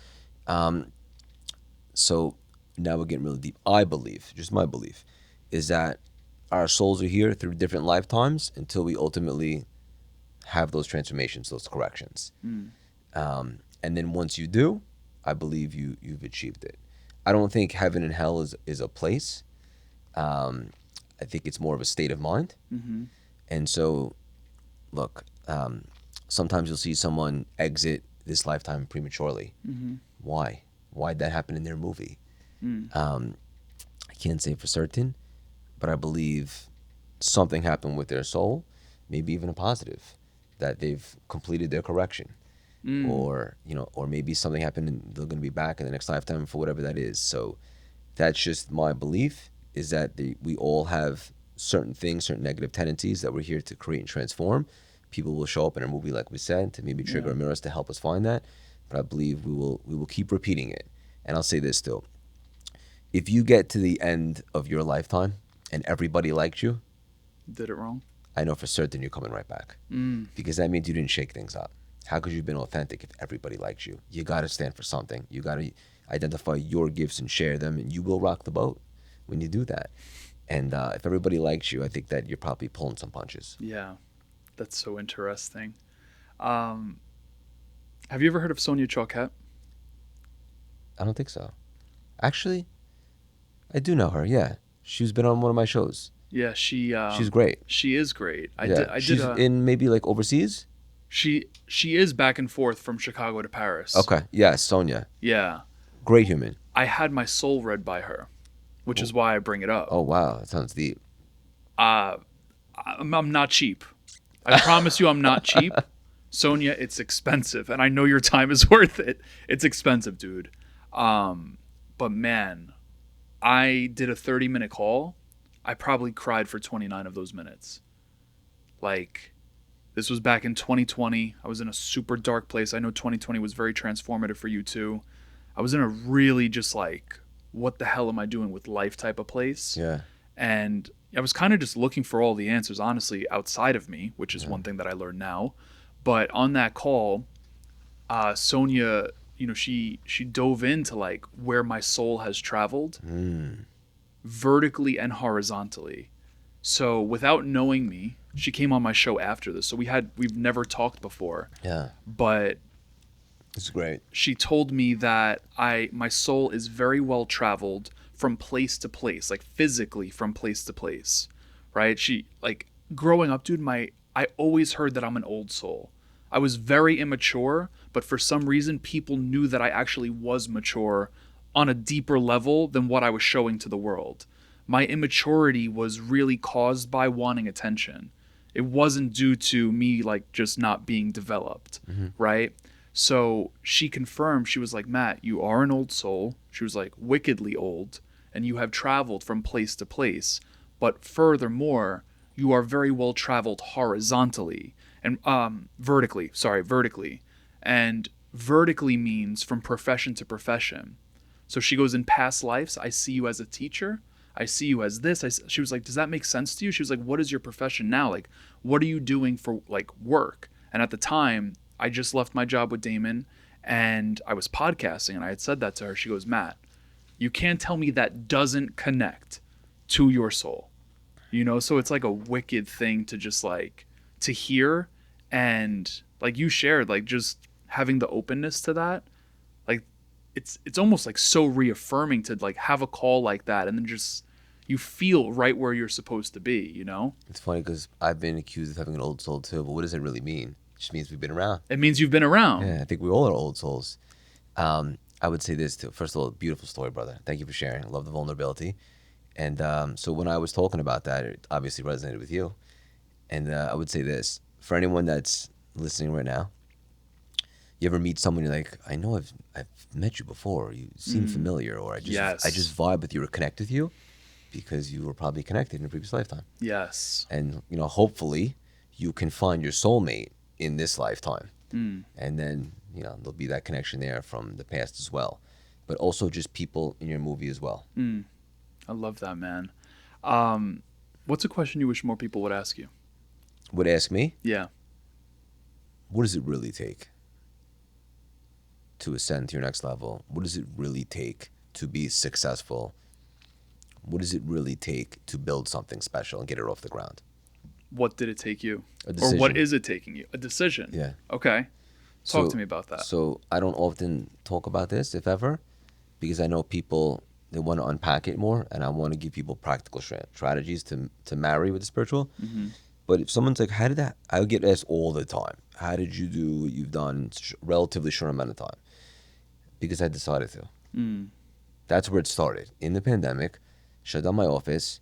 So now we're getting really deep. I believe, just my belief, is that our souls are here through different lifetimes until we ultimately have those transformations, those corrections. And then once you do, I believe you've achieved it. I don't think heaven and hell is a place. I think it's more of a state of mind. And so, look, sometimes you'll see someone exit this lifetime prematurely. Why? Why'd that happen in their movie? I can't say for certain, but I believe something happened with their soul, maybe even a positive, that they've completed their correction. Or maybe something happened and they're going to be back in the next lifetime for whatever that is. So that's just my belief, is that we all have certain things, certain negative tendencies that we're here to create and transform. People will show up in a movie, like we said, to maybe trigger mirrors to help us find that. But I believe we will keep repeating it. And I'll say this still. If you get to the end of your lifetime and everybody liked you, Did it wrong? I know for certain you're coming right back. Because that means you didn't shake things up. How could you have been authentic if everybody likes you? You got to stand for something. You got to identify your gifts and share them, and you will rock the boat when you do that. And if everybody likes you, I think that you're probably pulling some punches. Yeah, that's so interesting. Have you ever heard of Sonia Choquette? I don't think so. Actually, I do know her, yeah. She's been on one of my shows. Yeah, She's great. She is great. She's in maybe like overseas? She is back and forth from Chicago to Paris. Okay, yeah, Sonia. Yeah. Great human. I had my soul read by her, which is why I bring it up. Oh, wow, that sounds deep. I'm not cheap. I promise you I'm not cheap. Sonia, it's expensive, and I know your time is worth it. It's expensive, dude. But man, I did a 30-minute call. I probably cried for 29 of those minutes. Like, this was back in 2020. I was in a super dark place. I know 2020 was very transformative for you too. I was in a really just like, what the hell am I doing with life type of place. Yeah. And I was kind of just looking for all the answers, honestly, outside of me, which is one thing that I learned now. But on that call, Sonia, you know, she dove into like where my soul has traveled vertically and horizontally. So without knowing me, she came on my show after this. So we've never talked before. Yeah. But It's great. she told me that my soul is very well traveled from place to place, like physically from place to place, right? She, like, growing up, dude, I always heard that I'm an old soul. I was very immature, but for some reason people knew that I actually was mature on a deeper level than what I was showing to the world. My immaturity was really caused by wanting attention. It wasn't due to me like just not being developed, right? So she confirmed, she was like, Matt, you are an old soul. She was like, wickedly old, and you have traveled from place to place. But furthermore, you are very well traveled horizontally and vertically. And vertically means from profession to profession. So she goes, in past lives, I see you as a teacher. I see you as this. She was like, does that make sense to you? She was like, what is your profession now? Like, what are you doing for like work? And at the time, I just left my job with Damon and I was podcasting, and I had said that to her. She goes, Matt, you can't tell me that doesn't connect to your soul. You know, so it's like a wicked thing to just like to hear, and like you shared, like just having the openness to that. Like it's almost like so reaffirming to like have a call like that, and then just you feel right where you're supposed to be, you know? It's funny because I've been accused of having an old soul too, but what does it really mean? It just means we've been around. It means you've been around. Yeah, I think we all are old souls. I would say this too. First of all, beautiful story, brother. Thank you for sharing. I love the vulnerability. And so when I was talking about that, it obviously resonated with you. And I would say this, for anyone that's listening right now, you ever meet someone you're like, I know I've met you before, or you seem familiar, or I just vibe with you or connect with you because you were probably connected in a previous lifetime. Yes. And you know, hopefully you can find your soulmate in this lifetime. And then, you know, there'll be that connection there from the past as well. But also just people in your movie as well. I love that, man. What's a question you wish more people would ask you? Would ask me? Yeah. What does it really take to ascend to your next level? What does it really take to be successful? What does it really take to build something special and get it off the ground? What did it take you? A decision. Or what is it taking you? A decision. Yeah. Okay. Talk to me about that. So I don't often talk about this, if ever, because I know people, they want to unpack it more, and I want to give people practical strategies to marry with the spiritual. But if someone's like, how did that, I get asked all the time, how did you do what you've done in relatively short amount of time? Because I decided to. That's where it started. In the pandemic, shut down my office.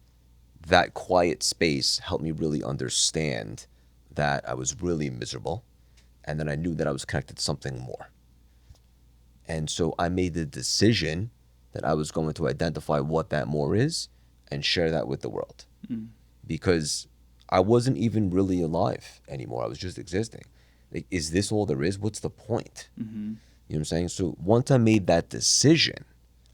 That quiet space helped me really understand that I was really miserable, and then I knew that I was connected to something more. And so I made the decision that I was going to identify what that more is and share that with the world. Because I wasn't even really alive anymore. I was just existing. Like, is this all there is? What's the point? You know what I'm saying? So once I made that decision,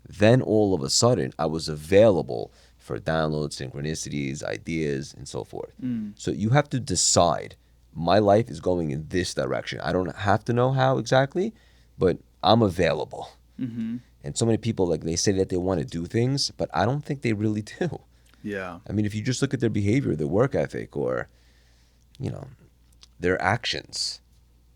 then all of a sudden I was available for downloads, synchronicities, ideas, and so forth. So you have to decide, my life is going in this direction. I don't have to know how exactly, but I'm available. And so many people, like, they say that they want to do things, but I don't think they really do. Yeah. I mean, if you just look at their behavior, their work ethic, or, you know, their actions,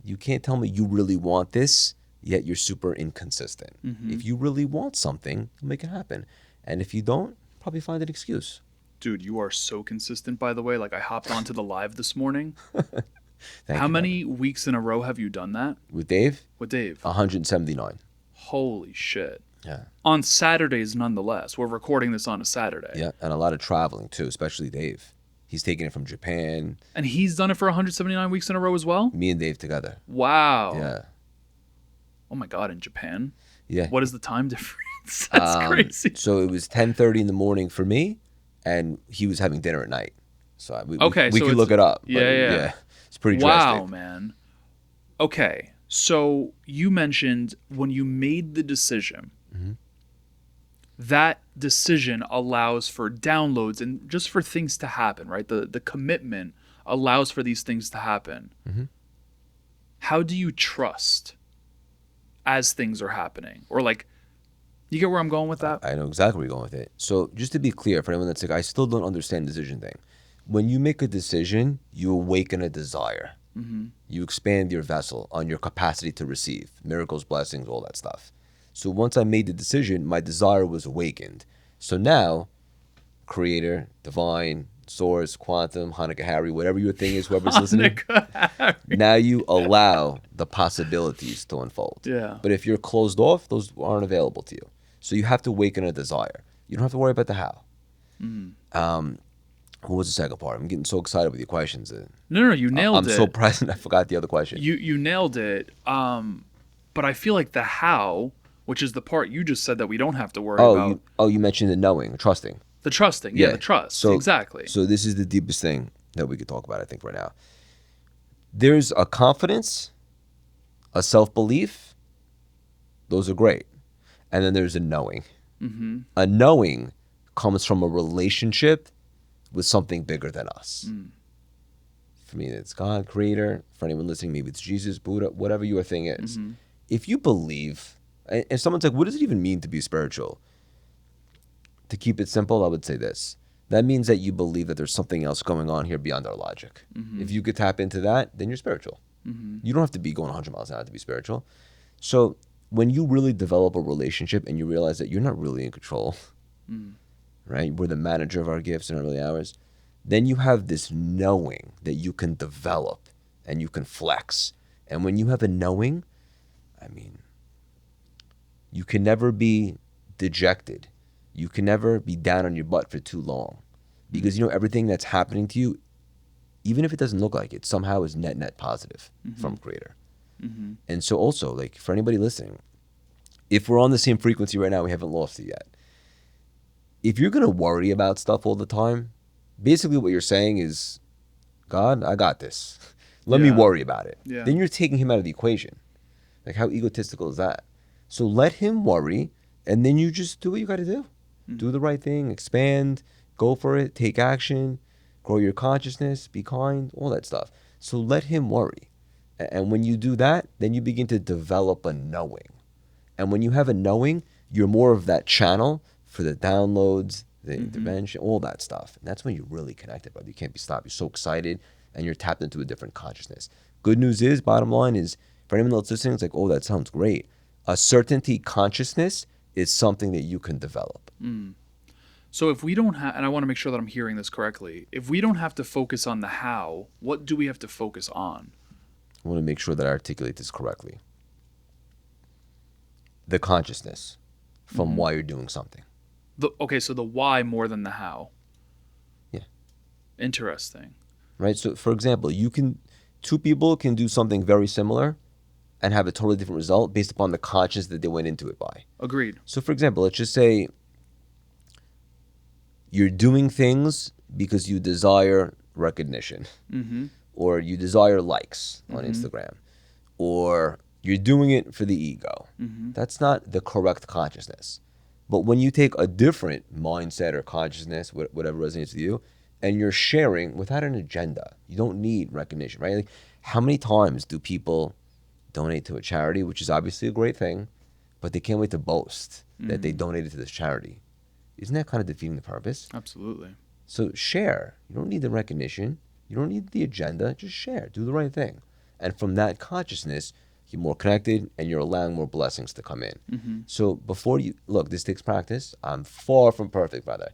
you can't tell me you really want this, yet you're super inconsistent. If you really want something, make it happen. And if you don't, probably find an excuse. Dude, you are so consistent, by the way. Like, I hopped onto the live this morning. Thank How you, many weeks in a row have you done that? with Dave? With Dave? 179. Holy shit. Yeah. On Saturdays, nonetheless. We're recording this on a Saturday. Yeah, and a lot of traveling too, especially Dave. He's taking it from Japan. And he's done it for 179 weeks in a row as well? Me and Dave together. Wow. Yeah. Oh my God, in Japan? Yeah. What is the time difference? That's crazy. So it was 10:30 in the morning for me, and he was having dinner at night. So we so could look it up. But Yeah. It's pretty drastic. Wow, man. Okay. So you mentioned when you made the decision, that decision allows for downloads and just for things to happen, right? The commitment allows for these things to happen. How do you trust as things are happening? Or like, you get where I'm going with that? I know exactly where you're going with it. So just to be clear, for anyone that's like, I still don't understand the decision thing. When you make a decision, you awaken a desire. You expand your vessel on your capacity to receive miracles, blessings, all that stuff. So once I made the decision, my desire was awakened. So now, creator, divine, source, quantum, Hanukkah Harry, whatever your thing is, whoever's listening, now you allow the possibilities to unfold. Yeah. But if you're closed off, those aren't available to you. So you have to awaken a desire. You don't have to worry about the how. What was the second part? I'm getting so excited with your questions. No, you nailed it. I'm so present, I forgot the other question. You nailed it. But I feel like the how, which is the part you just said that we don't have to worry about. You mentioned the knowing, trusting. The trusting, yeah, the trust, so, exactly. So this is the deepest thing that we could talk about, I think, right now. There's a confidence, a self-belief. Those are great. And then there's a knowing. A knowing comes from a relationship with something bigger than us. For me, it's God, creator. For anyone listening, maybe it's Jesus, Buddha, whatever your thing is. If you believe, and someone's like, what does it even mean to be spiritual? To keep it simple, I would say this. That means that you believe that there's something else going on here beyond our logic. If you could tap into that, then you're spiritual. You don't have to be going 100 miles an hour to be spiritual. So when you really develop a relationship and you realize that you're not really in control, right? We're the manager of our gifts and not really ours. Then you have this knowing that you can develop and you can flex. And when you have a knowing, I mean, you can never be dejected. You can never be down on your butt for too long. Because you know everything that's happening to you, even if it doesn't look like it, somehow is net positive from creator. And so also, like for anybody listening, if we're on the same frequency right now, we haven't lost it yet. If you're going to worry about stuff all the time, basically what you're saying is, God, I got this. Let me worry about it. Then you're taking him out of the equation. Like how egotistical is that? So let him worry, and then you just do what you got to do. Do the right thing, expand, go for it, take action, grow your consciousness, be kind, all that stuff. So let him worry. And when you do that, then you begin to develop a knowing. And when you have a knowing, you're more of that channel for the downloads, the intervention, all that stuff. And that's when you're really connected, brother. You can't be stopped. You're so excited and you're tapped into a different consciousness. Good news is, bottom line is, for anyone that's listening, it's like, oh, that sounds great. A certainty consciousness is something that you can develop. So if we don't have, and I want to make sure that I'm hearing this correctly, if we don't have to focus on the how, what do we have to focus on? I want to make sure that I articulate this correctly. The consciousness from why you're doing something. So the why more than the how. Yeah. Interesting. Right? So for example, two people can do something very similar and have a totally different result based upon the conscience that they went into it by. Agreed. So for example, let's just say you're doing things because you desire recognition, or you desire likes on Instagram, or you're doing it for the ego. That's not the correct consciousness. But when you take a different mindset or consciousness, whatever resonates with you, and you're sharing without an agenda, you don't need recognition, right? Like, how many times do people donate to a charity, which is obviously a great thing, but they can't wait to boast that they donated to this charity? Isn't that kind of defeating the purpose? Absolutely. So share. You don't need the recognition. You don't need the agenda. Just share. Do the right thing. And from that consciousness, you're more connected and you're allowing more blessings to come in. So before you, look, this takes practice. I'm far from perfect, brother.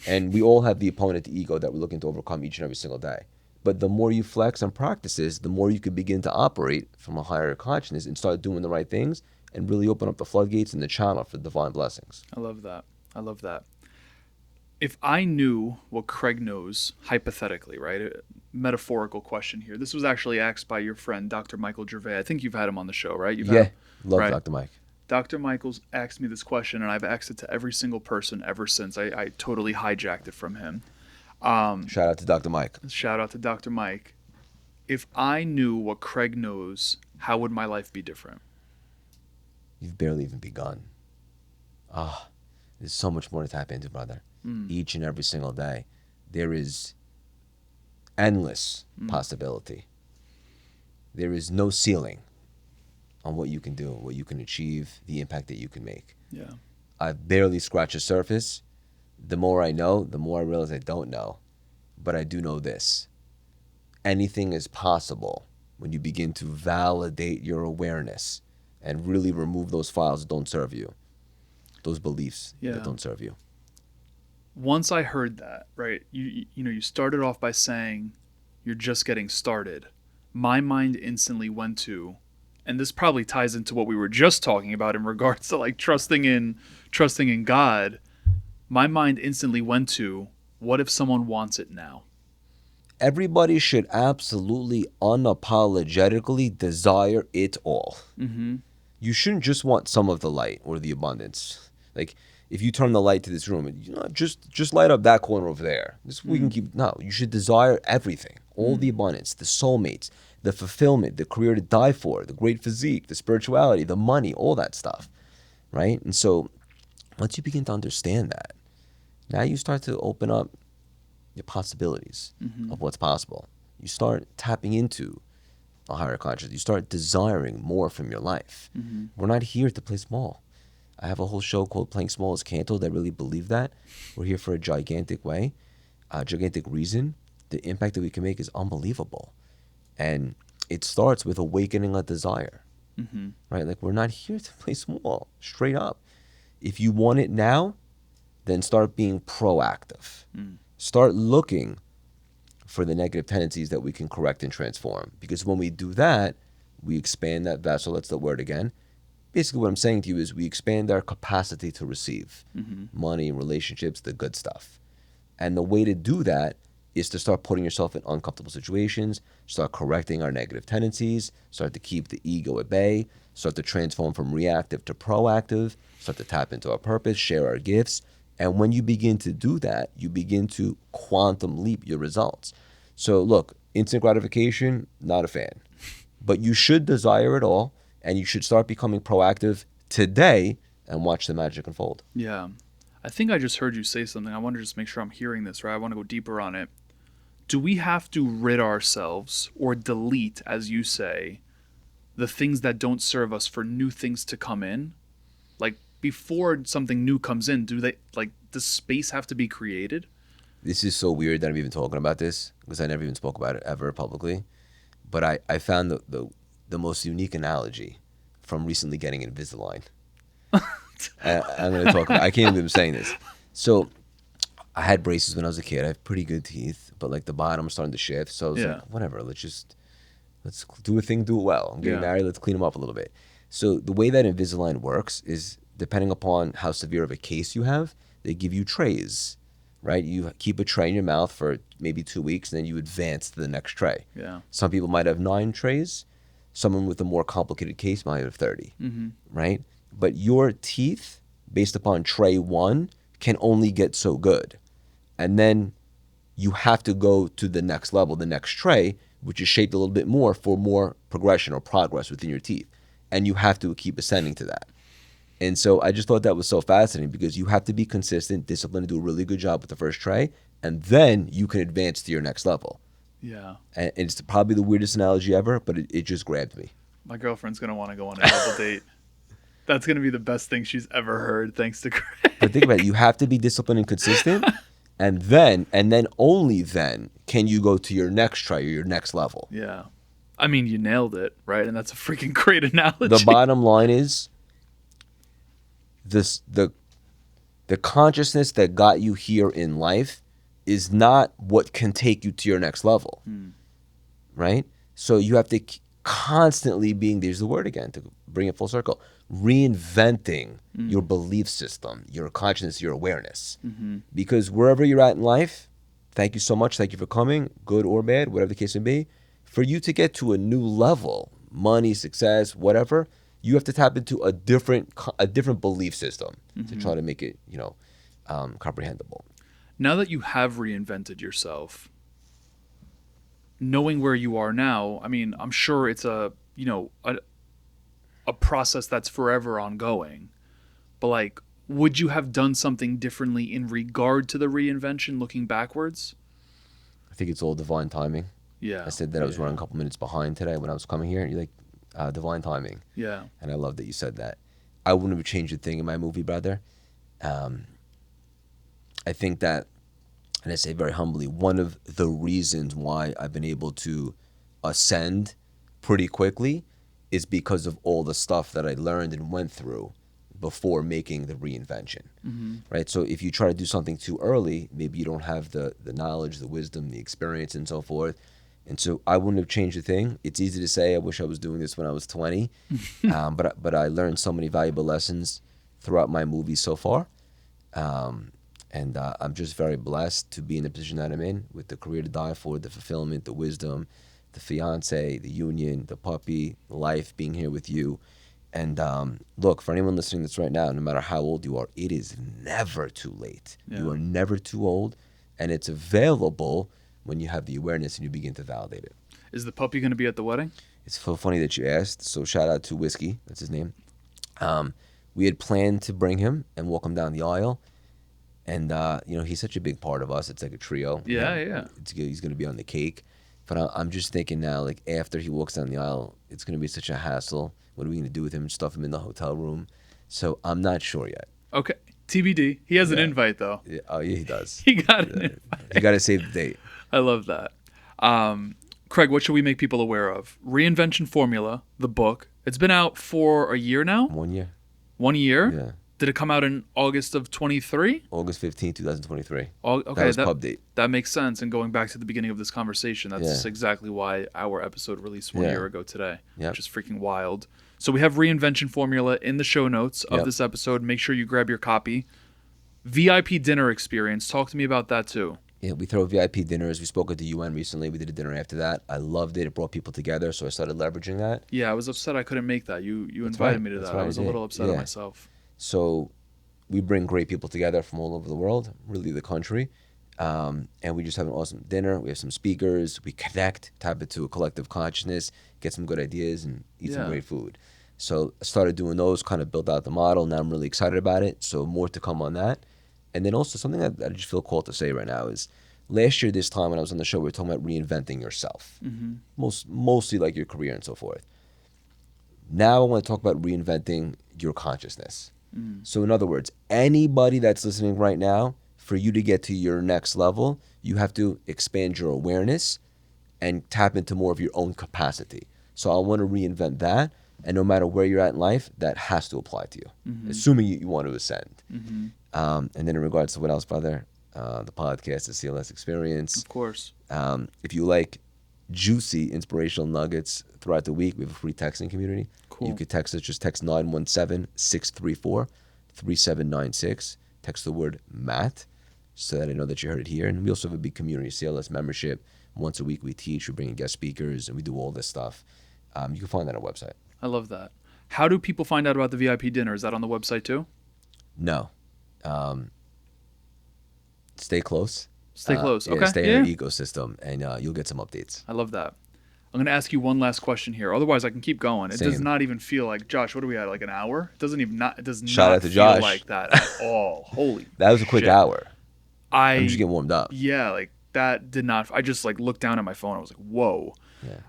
And we all have the opponent, the ego, that we're looking to overcome each and every single day. But the more you flex on practices, the more you can begin to operate from a higher consciousness and start doing the right things and really open up the floodgates and the channel for divine blessings. I love that. I love that. If I knew what Craig knows, hypothetically, right? A metaphorical question here. This was actually asked by your friend, Dr. Michael Gervais. I think you've had him on the show, right? Love Dr. Mike. Dr. Michael's asked me this question, and I've asked it to every single person ever since. I totally hijacked it from him. Shout out to Dr. Mike. Shout out to Dr. Mike. if I knew what Craig knows, how would my life be different? You've barely even begun. There's so much more to tap into, brother. Each and every single day, there is endless possibility. There is no ceiling on what you can do, what you can achieve, the impact that you can make. Yeah. I've barely scratched the surface. The more I know, the more I realize I don't know. But I do know this. Anything is possible when you begin to validate your awareness and really remove those files that don't serve you, those beliefs that don't serve you. Once I heard that, right, you started off by saying you're just getting started. My mind instantly went to, and this probably ties into what we were just talking about in regards to like trusting in God. My mind instantly went to, what if someone wants it now? Everybody should absolutely unapologetically desire it all. Mm-hmm. You shouldn't just want some of the light or the abundance. Like if you turn the light to this room, just light up that corner over there. We can keep. No, you should desire everything, all the abundance, the soulmates, the fulfillment, the career to die for, the great physique, the spirituality, the money, all that stuff, right? And so once you begin to understand that, now you start to open up your possibilities of what's possible. You start tapping into a higher consciousness. You start desiring more from your life. We're not here to play small. I have a whole show called Playing Small is Canceled. I really believe that. We're here for a gigantic way, a gigantic reason. The impact that we can make is unbelievable. And it starts with awakening a desire, right? Like we're not here to play small, straight up. If you want it now, then start being proactive. Start looking for the negative tendencies that we can correct and transform. Because when we do that, we expand that vessel. That's the word again. Basically what I'm saying to you is we expand our capacity to receive money, relationships, the good stuff. And the way to do that is to start putting yourself in uncomfortable situations, start correcting our negative tendencies, start to keep the ego at bay, start to transform from reactive to proactive, start to tap into our purpose, share our gifts. And when you begin to do that, you begin to quantum leap your results. So look, instant gratification, not a fan. But you should desire it all, and you should start becoming proactive today and watch the magic unfold. Yeah. I think I just heard you say something. I want to just make sure I'm hearing this, right? I want to go deeper on it. Do we have to rid ourselves or delete, as you say, the things that don't serve us for new things to come in? Like, before something new comes in, does space have to be created? This is so weird that I'm even talking about this because I never even spoke about it ever publicly. But I found the most unique analogy from recently getting Invisalign. I'm going to talk about I can't believe I'm saying this. So I had braces when I was a kid. I have pretty good teeth, but like the bottom's starting to shift. So I was like, whatever, let's do a thing, do it well. I'm getting married, let's clean them up a little bit. So the way that Invisalign works is depending upon how severe of a case you have, they give you trays, right? You keep a tray in your mouth for maybe 2 weeks, and then you advance to the next tray. Yeah. Some people might have 9 trays. Someone with a more complicated case might have 30, right? But your teeth, based upon tray 1, can only get so good. And then you have to go to the next level, the next tray, which is shaped a little bit more for more progression or progress within your teeth. And you have to keep ascending to that. And so I just thought that was so fascinating because you have to be consistent, disciplined, and do a really good job with the first tray, and then you can advance to your next level. Yeah. And it's probably the weirdest analogy ever, but it just grabbed me. My girlfriend's going to want to go on a double date. That's going to be the best thing she's ever heard, thanks to Craig. But think about it. You have to be disciplined and consistent, and then only then can you go to your next try or your next level. Yeah. I mean, you nailed it, right? And that's a freaking great analogy. The bottom line is the consciousness that got you here in life is not what can take you to your next level, right? So you have to constantly there's the word again, to bring it full circle, reinventing your belief system, your consciousness, your awareness. Because wherever you're at in life, thank you so much, thank you for coming, good or bad, whatever the case may be, for you to get to a new level, money, success, whatever, you have to tap into a different belief system to try to make it, comprehensible. Now that you have reinvented yourself, knowing where you are now, I mean, I'm sure it's a process that's forever ongoing. But like, would you have done something differently in regard to the reinvention looking backwards? I think it's all divine timing. Yeah. I said that I was running a couple minutes behind today when I was coming here. You're like, divine timing. Yeah. And I love that you said that. I wouldn't have changed a thing in my movie, brother. I think that, and I say very humbly, one of the reasons why I've been able to ascend pretty quickly is because of all the stuff that I learned and went through before making the reinvention, right? So if you try to do something too early, maybe you don't have the knowledge, the wisdom, the experience, and so forth. And so I wouldn't have changed a thing. It's easy to say, I wish I was doing this when I was 20, but I learned so many valuable lessons throughout my movies so far. And I'm just very blessed to be in the position that I'm in, with the career to die for, the fulfillment, the wisdom, the fiance, the union, the puppy, life, being here with you. And look, for anyone listening to this right now, no matter how old you are, it is never too late. Yeah. You are never too old, and it's available when you have the awareness and you begin to validate it. Is the puppy going to be at the wedding? It's so funny that you asked. So shout out to Whiskey, that's his name. We had planned to bring him and walk him down the aisle. And, he's such a big part of us. It's like a trio. Yeah. He's going to be on the cake. But I'm just thinking now, like, after he walks down the aisle, it's going to be such a hassle. What are we going to do with him? Stuff him in the hotel room? So I'm not sure yet. Okay. TBD. He has an invite, though. Yeah. Oh, yeah, he does. He got an invite. You got to save the date. I love that. Craig, what should we make people aware of? Reinvention Formula, the book. It's been out for a year now? 1 year. 1 year? Yeah. Did it come out in August of 23? August 15, 2023. Okay, that was pub date. That makes sense. And going back to the beginning of this conversation, that's exactly why our episode released 1 year ago today, which is freaking wild. So we have Reinvention Formula in the show notes of this episode. Make sure you grab your copy. VIP dinner experience. Talk to me about that too. Yeah, we throw VIP dinners. We spoke at the UN recently. We did a dinner after that. I loved it. It brought people together, so I started leveraging that. Yeah, I was upset I couldn't make that. You invited me to that. I was a little upset at myself. So we bring great people together from all over the world, really the country, and we just have an awesome dinner. We have some speakers. We connect, tap into a collective consciousness, get some good ideas, and eat some great food. So I started doing those, kind of built out the model. Now I'm really excited about it, so more to come on that. And then also something that I just feel called to say right now is, last year this time when I was on the show, we were talking about reinventing yourself, mostly like your career and so forth. Now I want to talk about reinventing your consciousness. So in other words, anybody that's listening right now, for you to get to your next level, you have to expand your awareness and tap into more of your own capacity. So I want to reinvent that. And no matter where you're at in life, that has to apply to you, assuming you want to ascend. And then in regards to what else, brother, the podcast, the CLS experience. Of course. If you like juicy inspirational nuggets throughout the week, we have a free texting community. Cool. You could text us, just text 917-634-3796. Text the word Matt so that I know that you heard it here. And we also have a big community CLS membership. Once a week we teach, we bring in guest speakers, and we do all this stuff. You can find that on our website. I love that. How do people find out about the VIP dinner? Is that on the website too? No. Stay close. Stay close. Okay. Stay in our ecosystem, and you'll get some updates. I love that. I'm going to ask you one last question here. Otherwise, I can keep going. It does not even feel like, Josh, what are we at, like an hour? It does Shout not out to feel Josh. like that at all. Holy That was a quick shit. hour. I'm just getting warmed up. Yeah, like that did not. I just like looked down at my phone. I was like, whoa. Yeah.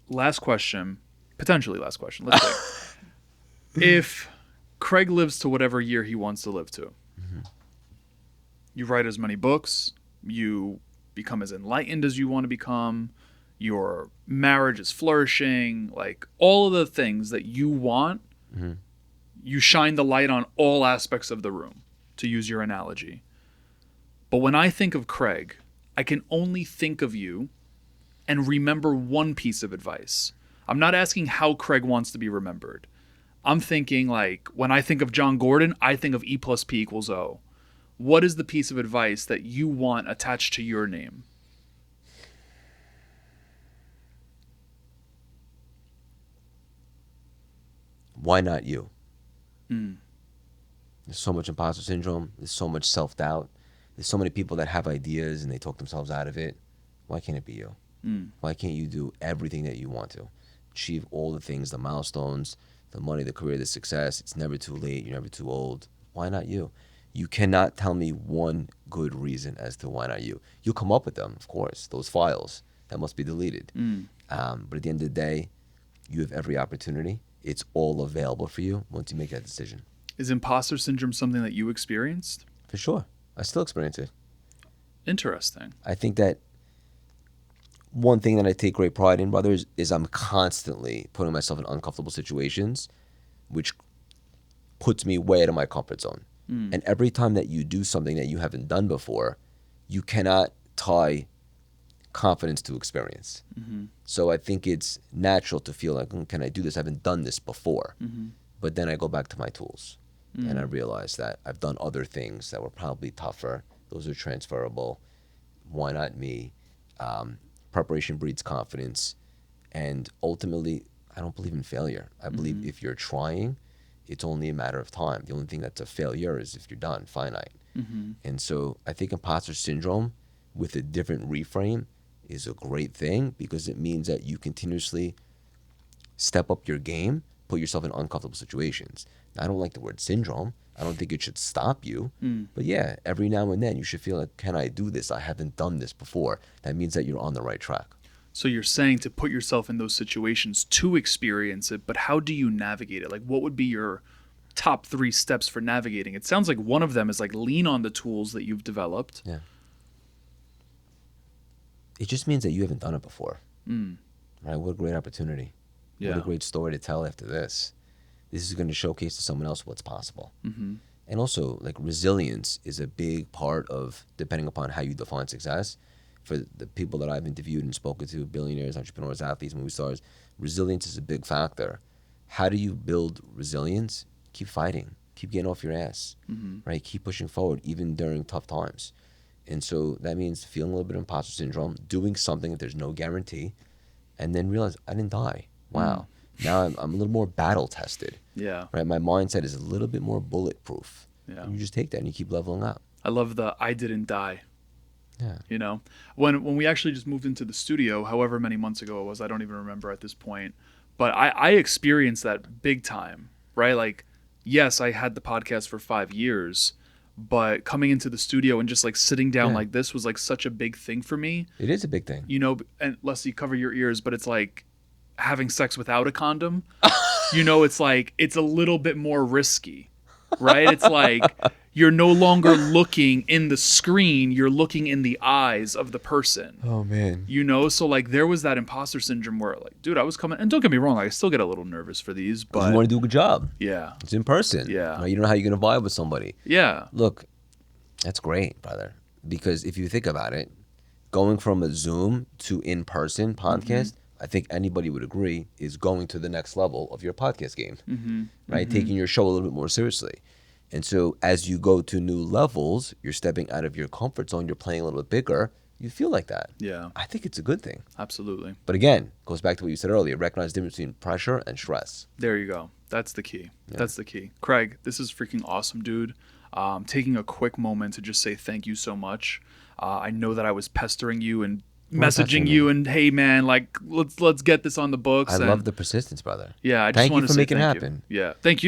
Last question. Potentially last question. Let's say. If Craig lives to whatever year he wants to live to, you write as many books, you become as enlightened as you want to become, your marriage is flourishing, like all of the things that you want, you shine the light on all aspects of the room, to use your analogy. But when I think of Craig, I can only think of you and remember one piece of advice. I'm not asking how Craig wants to be remembered. I'm thinking like, when I think of John Gordon, I think of E+P=O. What is the piece of advice that you want attached to your name? Why not you? There's so much imposter syndrome. There's so much self-doubt. There's so many people that have ideas and they talk themselves out of it. why can't it be you? Why can't you do everything that you want to? Achieve all the things, the milestones, the money, the career, the success. It's never too late. You're never too old. Why not you? You cannot tell me one good reason as to why not you. You'll come up with them, of course, those files that must be deleted. But at the end of the day, you have every opportunity. It's all available for you once you make that decision. Is imposter syndrome something that you experienced? For sure. I still experience it. Interesting. I think that one thing that I take great pride in, brother, is I'm constantly putting myself in uncomfortable situations, which puts me way out of my comfort zone. And every time that you do something that you haven't done before, you cannot tie confidence to experience. So I think it's natural to feel like, can I do this? I haven't done this before. But then I go back to my tools and I realize that I've done other things that were probably tougher. Those are transferable. Why not me? Preparation breeds confidence. And ultimately, I don't believe in failure. I believe if you're trying, it's only a matter of time. The only thing that's a failure is if you're done, finite. And so I think imposter syndrome with a different reframe is a great thing because it means that you continuously step up your game, put yourself in uncomfortable situations. Now, I don't like the word syndrome. I don't think it should stop you. But yeah, every now and then you should feel like, can I do this? I haven't done this before. That means that you're on the right track. So you're saying to put yourself in those situations to experience it, but how do you navigate it? Like, what would be your top 3 steps for navigating? It sounds like one of them is like lean on the tools that you've developed. Yeah. It just means that you haven't done it before. Right? What a great opportunity. What a great story to tell after this. This is going to showcase to someone else what's possible. And also, like, resilience is a big part of, depending upon how you define success. For the people that I've interviewed and spoken to, billionaires, entrepreneurs, athletes, movie stars, resilience is a big factor. How do you build resilience? Keep fighting. Keep getting off your ass, right? Keep pushing forward, even during tough times. And so that means feeling a little bit of imposter syndrome, doing something that there's no guarantee, and then realize I didn't die. Wow. Now I'm a little more battle tested. Yeah. Right. My mindset is a little bit more bulletproof. Yeah. And you just take that and you keep leveling up. I love the I didn't die. Yeah. You know, when we actually just moved into the studio, however many months ago it was, I don't even remember at this point, but I experienced that big time, right? Like, yes, I had the podcast for 5 years, but coming into the studio and just like sitting down like this was like such a big thing for me. It is a big thing. You know, and Leslie, cover your ears, but it's like having sex without a condom. You know, it's like, it's a little bit more risky, right? It's like you're no longer looking in the screen, you're looking in the eyes of the person. Oh, man. You know, so like there was that imposter syndrome where like, dude, I was coming, and don't get me wrong, I still get a little nervous for these, but you want to do a good job. Yeah. It's in person. Yeah. Right? You don't know how you're going to vibe with somebody. Yeah. Look, that's great, brother. Because if you think about it, going from a Zoom to in-person podcast, I think anybody would agree, is going to the next level of your podcast game, right? Taking your show a little bit more seriously. And so as you go to new levels, you're stepping out of your comfort zone, you're playing a little bit bigger, you feel like that. Yeah. I think it's a good thing. Absolutely. But again, goes back to what you said earlier, recognize the difference between pressure and stress. There you go. That's the key. Yeah. That's the key. Craig, this is freaking awesome, dude. Taking a quick moment to just say thank you so much. I know that I was pestering you and messaging you and, hey man, like let's get this on the books. I love the persistence, brother. Yeah, I just want to say thank you for making it happen. Yeah, thank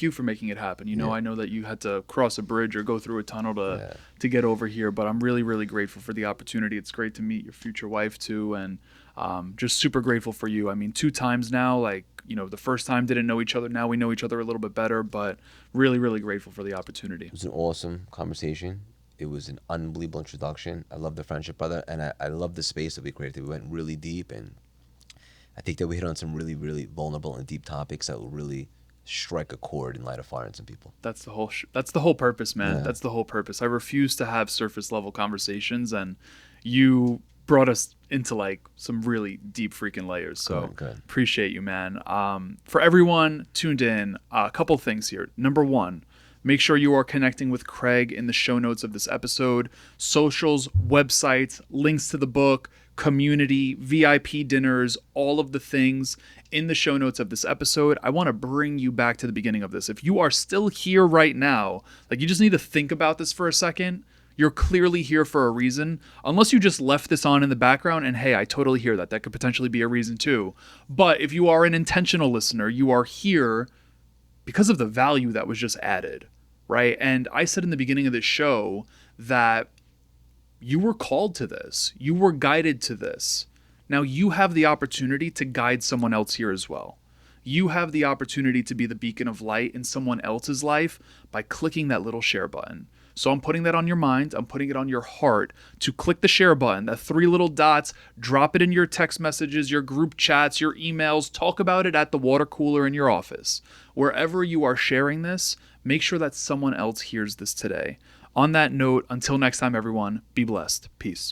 you for making it happen. You know, I know that you had to cross a bridge or go through a tunnel to get over here, but I'm really, really grateful for the opportunity. It's great to meet your future wife too, and just super grateful for you. I mean, 2 times now, like, you know, the first time didn't know each other. Now we know each other a little bit better, but really, really grateful for the opportunity. It was an awesome conversation. It was an unbelievable introduction. I love the friendship, brother, and I love the space that we created. We went really deep, and I think that we hit on some really, really vulnerable and deep topics that will really strike a chord and light a fire in some people. That's the whole purpose, man. Yeah. That's the whole purpose. I refuse to have surface level conversations, and you brought us into like some really deep freaking layers. So good. Appreciate you, man. For everyone tuned in, a couple things here. Number 1, make sure you are connecting with Craig in the show notes of this episode. Socials, websites, links to the book, community, VIP dinners, all of the things in the show notes of this episode. I want to bring you back to the beginning of this. If you are still here right now, like you just need to think about this for a second. You're clearly here for a reason, unless you just left this on in the background, and hey, I totally hear that. That could potentially be a reason too. But if you are an intentional listener, you are here because of the value that was just added, right? And I said in the beginning of this show that you were called to this. You were guided to this. Now you have the opportunity to guide someone else here as well. You have the opportunity to be the beacon of light in someone else's life by clicking that little share button. So I'm putting that on your mind. I'm putting it on your heart to click the share button, that 3 little dots, drop it in your text messages, your group chats, your emails, talk about it at the water cooler in your office. Wherever you are sharing this, make sure that someone else hears this today. On that note, until next time, everyone, be blessed. Peace.